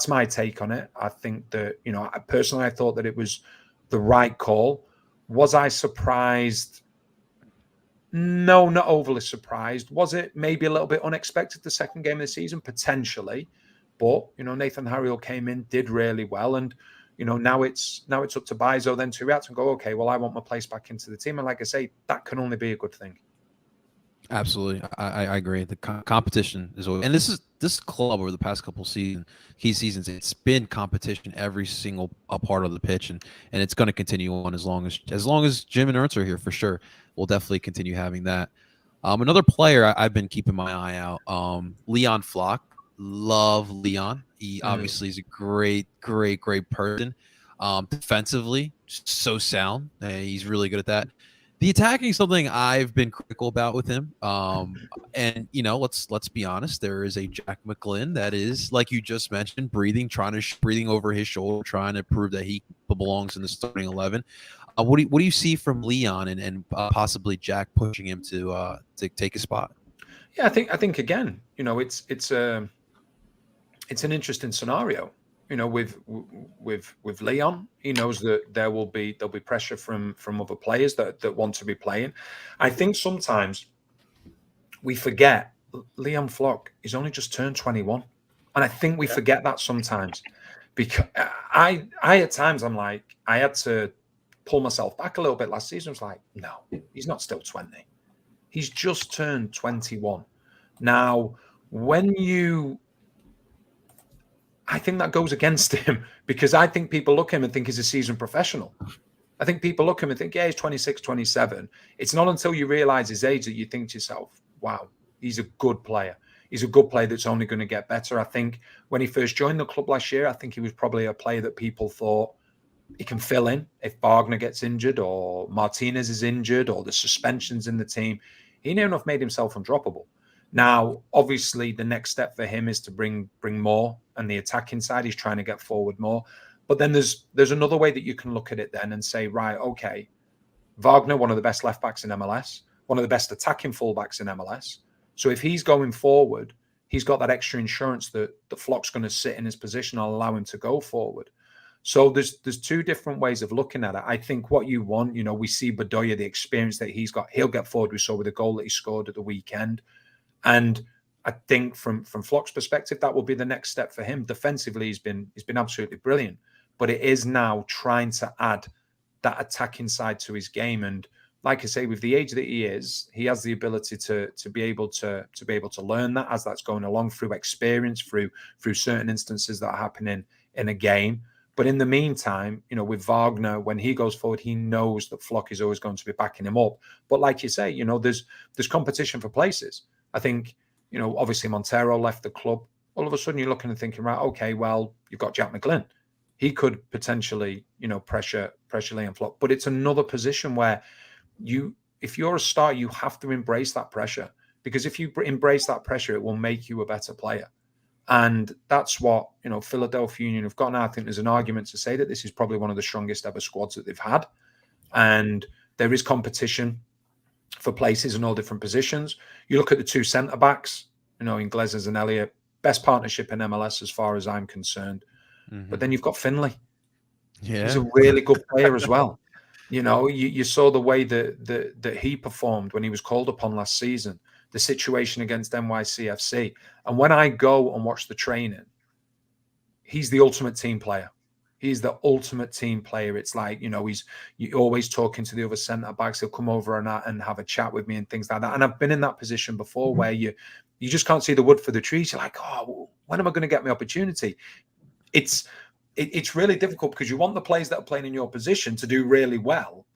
my take on it. I think that, I thought that it was the right call. Was I surprised? No, not overly surprised. Was it maybe a little bit unexpected the second game of the season? Potentially. But, Nathan Harriel came in, did really well. And, now it's up to Bizo then to react and go, okay, well, I want my place back into the team. And like I say, that can only be a good thing. Absolutely, I agree. The competition is always, and this club over the past couple seasons, it's been competition every single part of the pitch, and it's going to continue on as long as Jim and Ernst are here for sure. We'll definitely continue having that. Another player I've been keeping my eye out, Leon Flock. Love Leon. He obviously is a great person. Defensively, so sound. He's really good at that. The attacking is something I've been critical about with him. And let's be honest, there is a Jack McGlynn that is, like you just mentioned, breathing over his shoulder, trying to prove that he belongs in the starting 11. What do you see from Leon and possibly Jack pushing him to take a spot? Yeah, I think again, it's an interesting scenario. With Leon, he knows that there'll be pressure from other players that want to be playing. I think sometimes we forget Leon Flock is only just turned 21, and I think we forget that sometimes, because I at times I'm like, I had to pull myself back a little bit last season. I was like, no, he's not still 20. He's just turned 21. Now, I think that goes against him, because I think people look at him and think he's a seasoned professional. I think people look at him and think, yeah, he's 26, 27. It's not until you realize his age that you think to yourself, wow, he's a good player. He's a good player that's only going to get better. I think when he first joined the club last year, I think he was probably a player that people thought he can fill in if Wagner gets injured or Martinez is injured or the suspensions in the team. He near enough made himself undroppable. Now, obviously, the next step for him is to bring more, and the attacking side, he's trying to get forward more. But then there's another way that you can look at it then and say, right, okay, Wagner, one of the best left backs in MLS, one of the best attacking fullbacks in MLS. So if he's going forward, he's got that extra insurance that Flock's going to sit in his position and allow him to go forward. So there's two different ways of looking at it. I think what you want, we see Bedoya, the experience that he's got, he'll get forward. We saw with the goal that he scored at the weekend. And I think from Flock's perspective, that will be the next step for him. Defensively, he's been absolutely brilliant. But it is now trying to add that attacking side to his game. And like I say, with the age that he is, he has the ability to be able to learn that as that's going along, through experience, through certain instances that are happening in a game. But in the meantime, with Wagner, when he goes forward, he knows that Flock is always going to be backing him up. But like you say, there's competition for places. I think, obviously Montero left the club. All of a sudden you're looking and thinking, right, okay, well, you've got Jack McGlynn. He could potentially, pressure Leon Flock. But it's another position where if you're a star, you have to embrace that pressure. Because if you embrace that pressure, it will make you a better player. And that's what, Philadelphia Union have got now. I think there's an argument to say that this is probably one of the strongest ever squads that they've had. And there is competition for places in all different positions. You look at the two centre-backs, Iglesias and Elliott, best partnership in MLS as far as I'm concerned. Mm-hmm. But then you've got Finley. Yeah. He's a really good player as well. You saw the way that he performed when he was called upon last season, the situation against NYCFC. And when I go and watch the training, he's the ultimate team player. He's the ultimate team player. It's like, you're always talking to the other centre-backs. He'll come over and have a chat with me and things like that. And I've been in that position before where you just can't see the wood for the trees. You're like, oh, when am I going to get my opportunity? It's really difficult because you want the players that are playing in your position to do really well,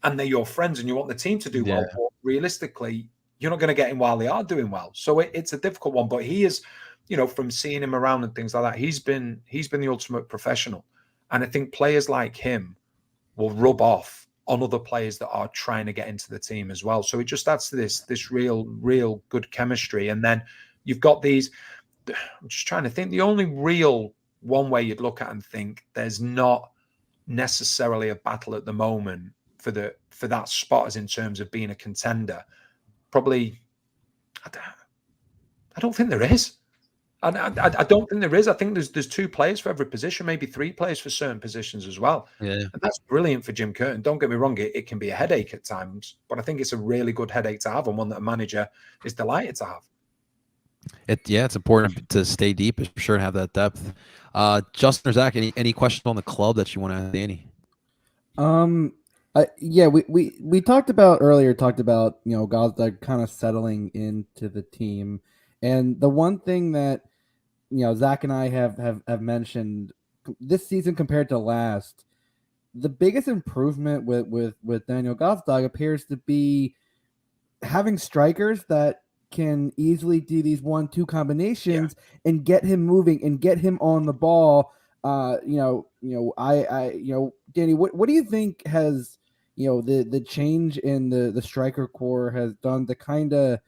and they're your friends, and you want the team to do well. But realistically, you're not going to get him while they are doing well. So it's a difficult one, but he is, from seeing him around and things like that, he's been the ultimate professional. And I think players like him will rub off on other players that are trying to get into the team as well. So it just adds to this real good chemistry. And then you've got these, I'm just trying to think, the only real one way you'd look at and think there's not necessarily a battle at the moment for that spot as in terms of being a contender. Probably, I don't think there is. I don't think there is. I think there's 2 players for every position, maybe 3 players for certain positions as well. Yeah. And that's brilliant for Jim Curtin. Don't get me wrong, it can be a headache at times, but I think it's a really good headache to have and one that a manager is delighted to have. It's important to stay deep, for sure, and have that depth. Justin or Zach, any questions on the club that you want to ask Danny? Yeah, we talked about Gazdag kind of settling into the team, and the one thing that Zach and I have mentioned this season compared to last, the biggest improvement with Daniel Gazdag appears to be having strikers that can easily do these 1-2 combinations and get him moving and get him on the ball. Danny, what do you think has the change in the striker core has done to kind of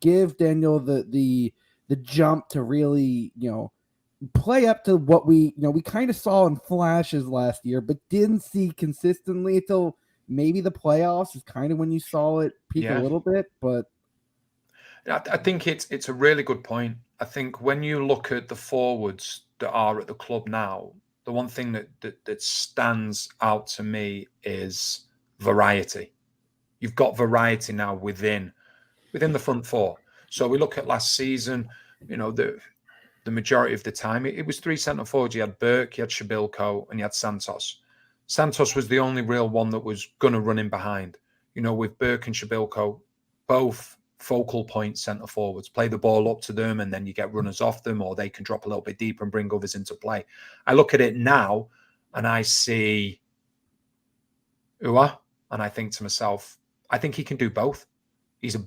give Daniel the jump to really play up to what we kind of saw in flashes last year, but didn't see consistently until maybe the playoffs is kind of when you saw it peak a little bit. But I think it's a really good point. I think when you look at the forwards that are at the club now, the one thing that stands out to me is variety. You've got variety now within the front 4. So we look at last season, the majority of the time it was 3 centre forwards. You had Burke, you had Shabilko, and you had Santos. Santos was the only real one that was going to run in behind. With Burke and Shabilko, both focal point centre forwards, play the ball up to them, and then you get runners off them, or they can drop a little bit deeper and bring others into play. I look at it now and I see Ua, and I think to myself, I think he can do both. He's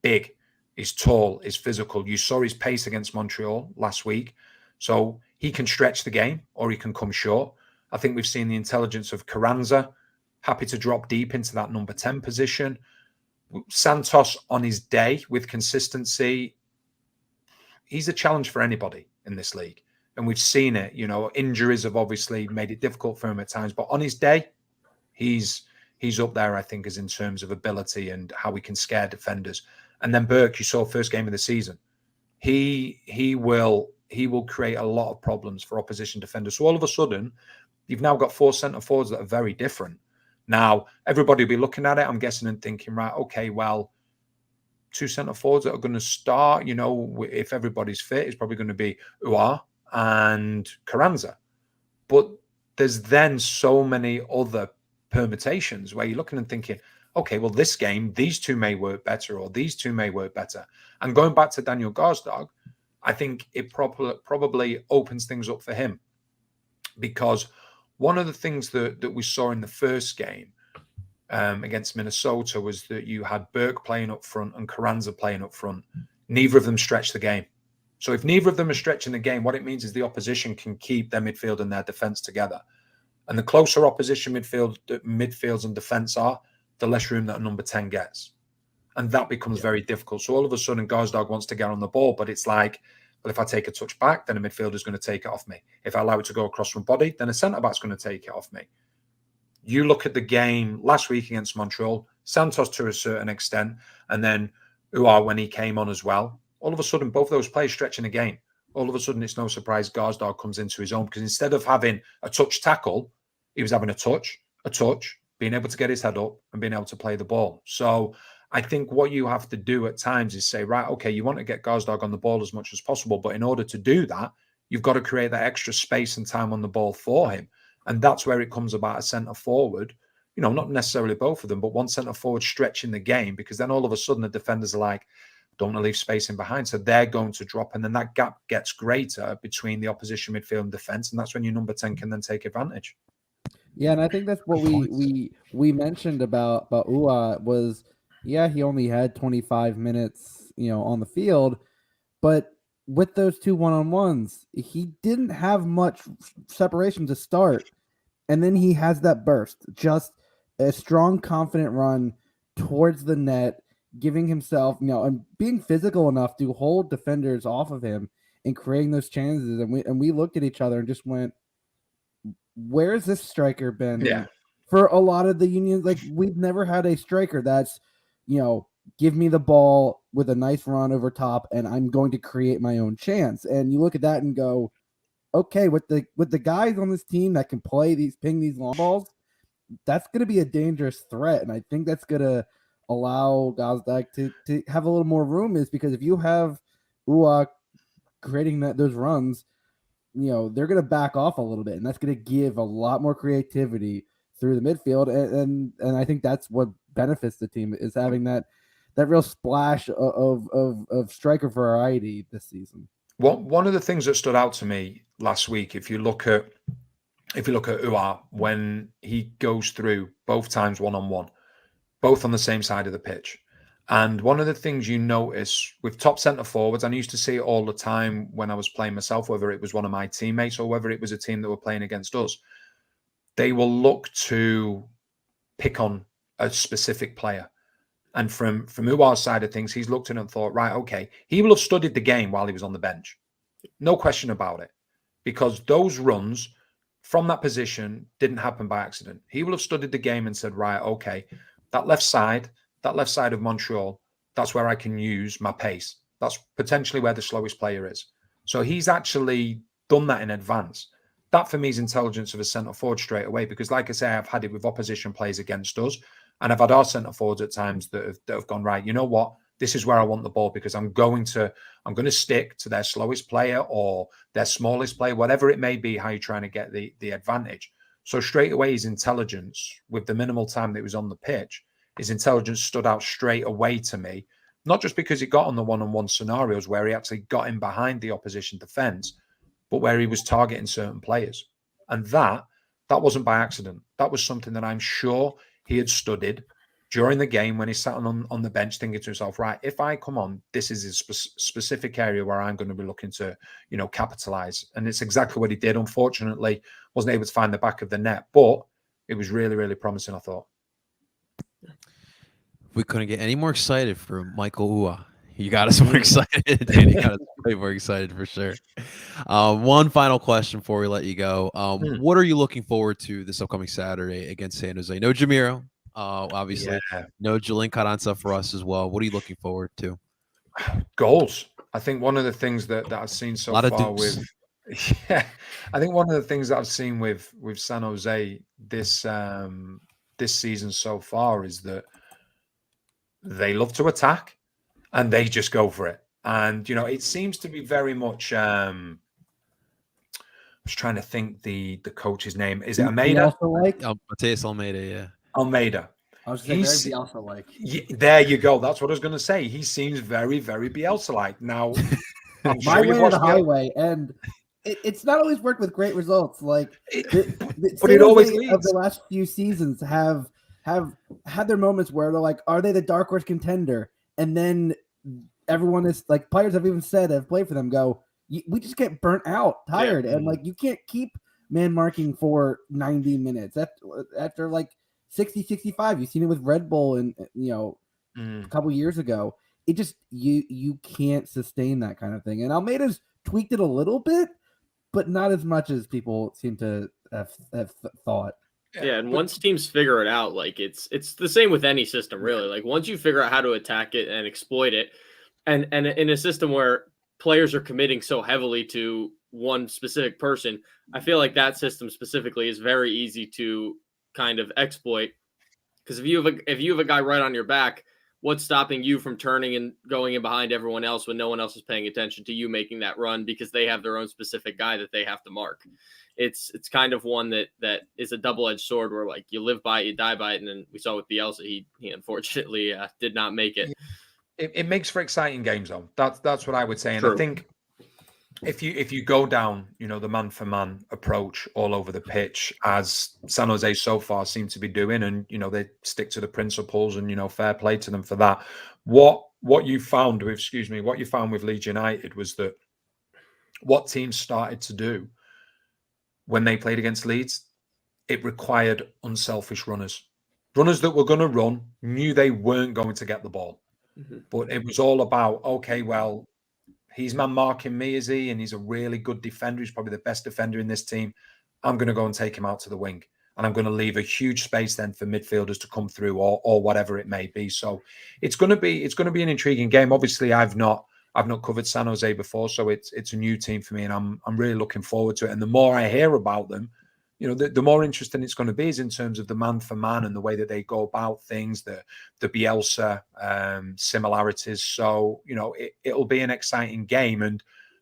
big, he's tall, he's physical. You saw his pace against Montreal last week. So he can stretch the game or he can come short. I think we've seen the intelligence of Carranza, happy to drop deep into that number 10 position. Santos on his day with consistency, he's a challenge for anybody in this league. And we've seen it, injuries have obviously made it difficult for him at times, but on his day, he's up there, I think, as in terms of ability and how he can scare defenders. And then Burke, you saw first game of the season. He will create a lot of problems for opposition defenders. So all of a sudden, you've now got 4 centre forwards that are very different. Now, everybody will be looking at it, I'm guessing, and thinking, right, okay, well, 2 centre forwards that are going to start, if everybody's fit, it's probably going to be Ua and Carranza. But there's then so many other permutations where you're looking and thinking, okay, well, this game, these 2 may work better, or these 2 may work better. And going back to Daniel Gazdag, I think it probably opens things up for him, because one of the things that we saw in the first game against Minnesota was that you had Burke playing up front and Carranza playing up front. Neither of them stretched the game. So if neither of them are stretching the game, what it means is the opposition can keep their midfield and their defense together. And the closer opposition midfields and defense are, the less room that a number 10 gets. And that becomes very difficult. So all of a sudden, Gazdag wants to get on the ball, but it's like, well, if I take a touch back, then a midfielder is going to take it off me. If I allow it to go across from body, then a centre-back's going to take it off me. You look at the game last week against Montreal, Santos to a certain extent, and then Ua when he came on as well. All of a sudden, both those players stretching the game. All of a sudden, it's no surprise Gazdag comes into his own, because instead of having a touch tackle, he was having a touch, being able to get his head up and being able to play the ball. So I think what you have to do at times is say, right, okay, you want to get Gazdag on the ball as much as possible, but in order to do that, you've got to create that extra space and time on the ball for him. And that's where it comes about a centre forward, not necessarily both of them, but one centre forward stretching the game, because then all of a sudden the defenders are like, don't want to leave space in behind. So they're going to drop, and then that gap gets greater between the opposition midfield and defence. And that's when your number 10 can then take advantage. Yeah, and I think that's what we mentioned about Ua was Yeah, he only had 25 minutes, on the field, but with those two one-on-ones, he didn't have much separation to start. And then he has that burst, just a strong, confident run towards the net, giving himself, and being physical enough to hold defenders off of him and creating those chances. And we looked at each other and just went, where's this striker been? Yeah. For a lot of the Unions, like we've never had a striker that's, give me the ball with a nice run over top and I'm going to create my own chance. And you look at that and go, okay, with the guys on this team that can ping these long balls, that's going to be a dangerous threat. And I think that's going to allow Gazdag to have a little more room, is because if you have Uak creating those runs, they're going to back off a little bit, and that's going to give a lot more creativity through the midfield. And I think that's what benefits the team, is having that real splash of striker variety this season. One of the things that stood out to me last week, if you look at Uar, when he goes through both times one-on-one, both on the same side of the pitch. And one of the things you notice with top centre forwards, and I used to see it all the time when I was playing myself, whether it was one of my teammates or whether it was a team that were playing against us, they will look to pick on a specific player. And from Uar's side of things, he's looked at it and thought, right, okay, he will have studied the game while he was on the bench. No question about it. Because those runs from that position didn't happen by accident. He will have studied the game and said, right, okay, that left side of Montreal, that's where I can use my pace. That's potentially where the slowest player is. So he's actually done that in advance. That for me is intelligence of a centre forward straight away, because like I say, I've had it with opposition players against us, and I've had our centre forwards at times that have gone, right, you know what? This is where I want the ball, because I'm going to stick to their slowest player or their smallest player, whatever it may be, how you're trying to get the advantage. So straight away, his intelligence, with the minimal time that he was on the pitch, his intelligence stood out straight away to me, not just because he got on the one-on-one scenarios where he actually got in behind the opposition defence, but where he was targeting certain players. And that wasn't by accident. That was something that I'm sure he had studied during the game when he sat on the bench thinking to himself, right, if I come on, this is a specific area where I'm going to be looking to, capitalize. And it's exactly what he did. Unfortunately, wasn't able to find the back of the net, but it was really, really promising, I thought. We couldn't get any more excited for Michael Ua. You got us more excited. Danny got us way more excited for sure. One final question before we let you go. What are you looking forward to this upcoming Saturday against San Jose? No Jamiro, obviously. Yeah. No Jalen Carranza for us as well. What are you looking forward to? Goals. I think one of the things that I've seen so far with... Yeah, I think one of the things that I've seen with San Jose this season so far is that they love to attack and they just go for it. And, it seems to be very much, I was trying to think the coach's name. Is it Almeida? Mateus Almeida, yeah. Almeida. I was saying very Bielsa-like. There you go. That's what I was going to say. He seems very, very Bielsa-like. Now, I'm my way or the highway, and it's not always worked with great results. Like, but it always leads. Of the last few seasons have had their moments where they're like, are they the dark horse contender? And then everyone is like, players have even said, have played for them, go, we just get burnt out, tired. Yeah. And like, you can't keep man marking for 90 minutes. After like 60, 65, you've seen it with Red Bull and, a couple years ago. It just, you can't sustain that kind of thing. And Almeida's tweaked it a little bit, but not as much as people seem to have thought. Yeah, and once teams figure it out, like it's the same with any system, really. Like once you figure out how to attack it and exploit it, and in a system where players are committing so heavily to one specific person, I feel like that system specifically is very easy to kind of exploit. Because if you have a guy right on your back, what's stopping you from turning and going in behind everyone else when no one else is paying attention to you making that run because they have their own specific guy that they have to mark? It's kind of one that is a double-edged sword where like you live by it, you die by it. And then we saw with Bielsa, he unfortunately did not make it. It makes for exciting games though. That's what I would say. And True. I think if you go down, the man for man approach all over the pitch, as San Jose so far seem to be doing, and they stick to the principles, and fair play to them for that. What you found with Leeds United was that what teams started to do when they played against Leeds, it required unselfish runners that were going to run, knew they weren't going to get the ball, but it was all about, okay, well, he's man marking me, is he? And he's a really good defender. He's probably the best defender in this team. I'm going to go and take him out to the wing. And I'm going to leave a huge space then for midfielders to come through or whatever it may be. So it's going to be an intriguing game. Obviously, I've not covered San Jose before, so it's a new team for me, and I'm really looking forward to it. And the more I hear about them, the more interesting it's going to be is in terms of the man for man and the way that they go about things, the Bielsa similarities. So, it'll be an exciting game. And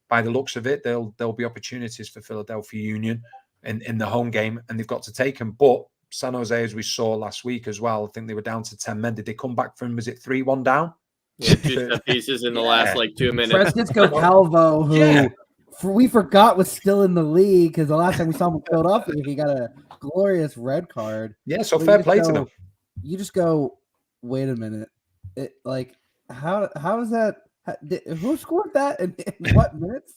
by the looks of it, there'll be opportunities for Philadelphia Union in the home game, and they've got to take them. But San Jose, as we saw last week as well, I think they were down to 10 men. Did they come back from, was it 3-1 down? Yeah, 2 set pieces in the last 2 minutes. Francisco Calvo, who we forgot was still in the league because the last time we saw him in Philadelphia, he got a glorious red card. Yeah, so fair play to them. You just go, wait a minute. How is that? Who scored that in what minutes?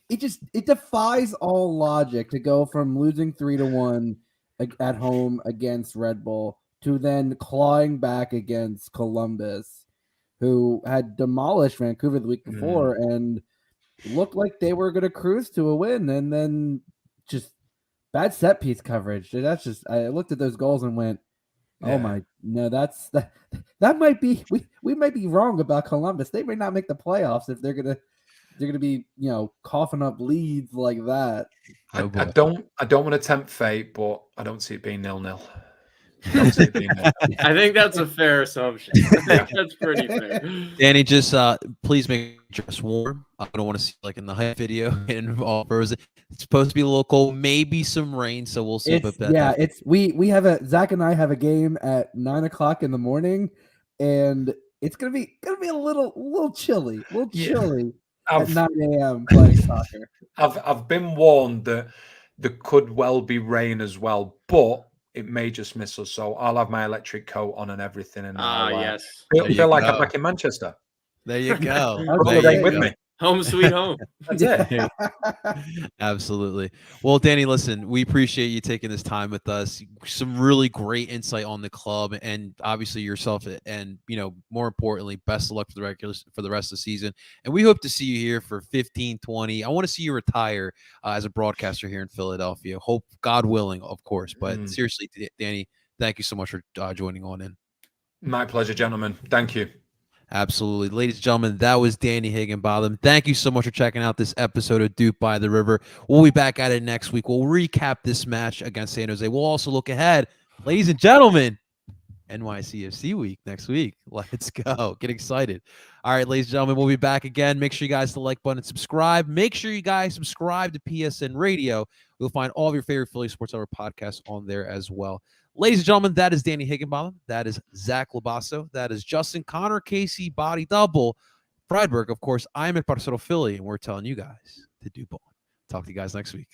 It defies all logic to go from losing 3-1 at home against Red Bull to then clawing back against Columbus, who had demolished Vancouver the week before and looked like they were going to cruise to a win, and then just bad set piece coverage. That's just, I looked at those goals and went, oh my, no, that might be, we might be wrong about Columbus. They may not make the playoffs if they're going to be, coughing up leads like that. I don't want to tempt fate, but I don't see it being 0-0. I think that's a fair assumption. I think that's pretty fair. Danny, just please make your dress warm. I don't want to see in the hype video and all frozen. It's supposed to be local, maybe some rain, so we'll see. We have Zach and I have a game at 9:00 in the morning, and it's gonna be a little chilly, at 9 a.m. playing soccer. I've been warned that there could well be rain as well, but it may just miss us. So I'll have my electric coat on and everything. And yes. Feel like I'm back in Manchester. There you go. With me. Home sweet home. That's it. Absolutely. Well, Danny, listen, we appreciate you taking this time with us. Some really great insight on the club and obviously yourself, and more importantly, best of luck for the rest of the season. And we hope to see you here for 15, 20. I want to see you retire as a broadcaster here in Philadelphia. Hope, God willing, of course. But seriously, Danny, thank you so much for joining on in. My pleasure, gentlemen. Thank you. Absolutely. Ladies and gentlemen, that was Danny Higganbotham. Thank you so much for checking out this episode of DOOP by the River. We'll be back at it next week. We'll recap this match against San Jose. We'll also look ahead. Ladies and gentlemen, NYCFC week next week. Let's go. Get excited. All right, ladies and gentlemen, we'll be back again. Make sure you guys hit the like button and subscribe. Make sure you guys subscribe to PSN Radio. You'll find all of your favorite Philly Sports Hour podcasts on there as well. Ladies and gentlemen, that is Danny Higganbotham. That is Zach Labasso. That is Justin Connor Casey Body Double. Friedberg, of course, I'm at Barcelona Philly, and we're telling you guys to do ball. Talk to you guys next week.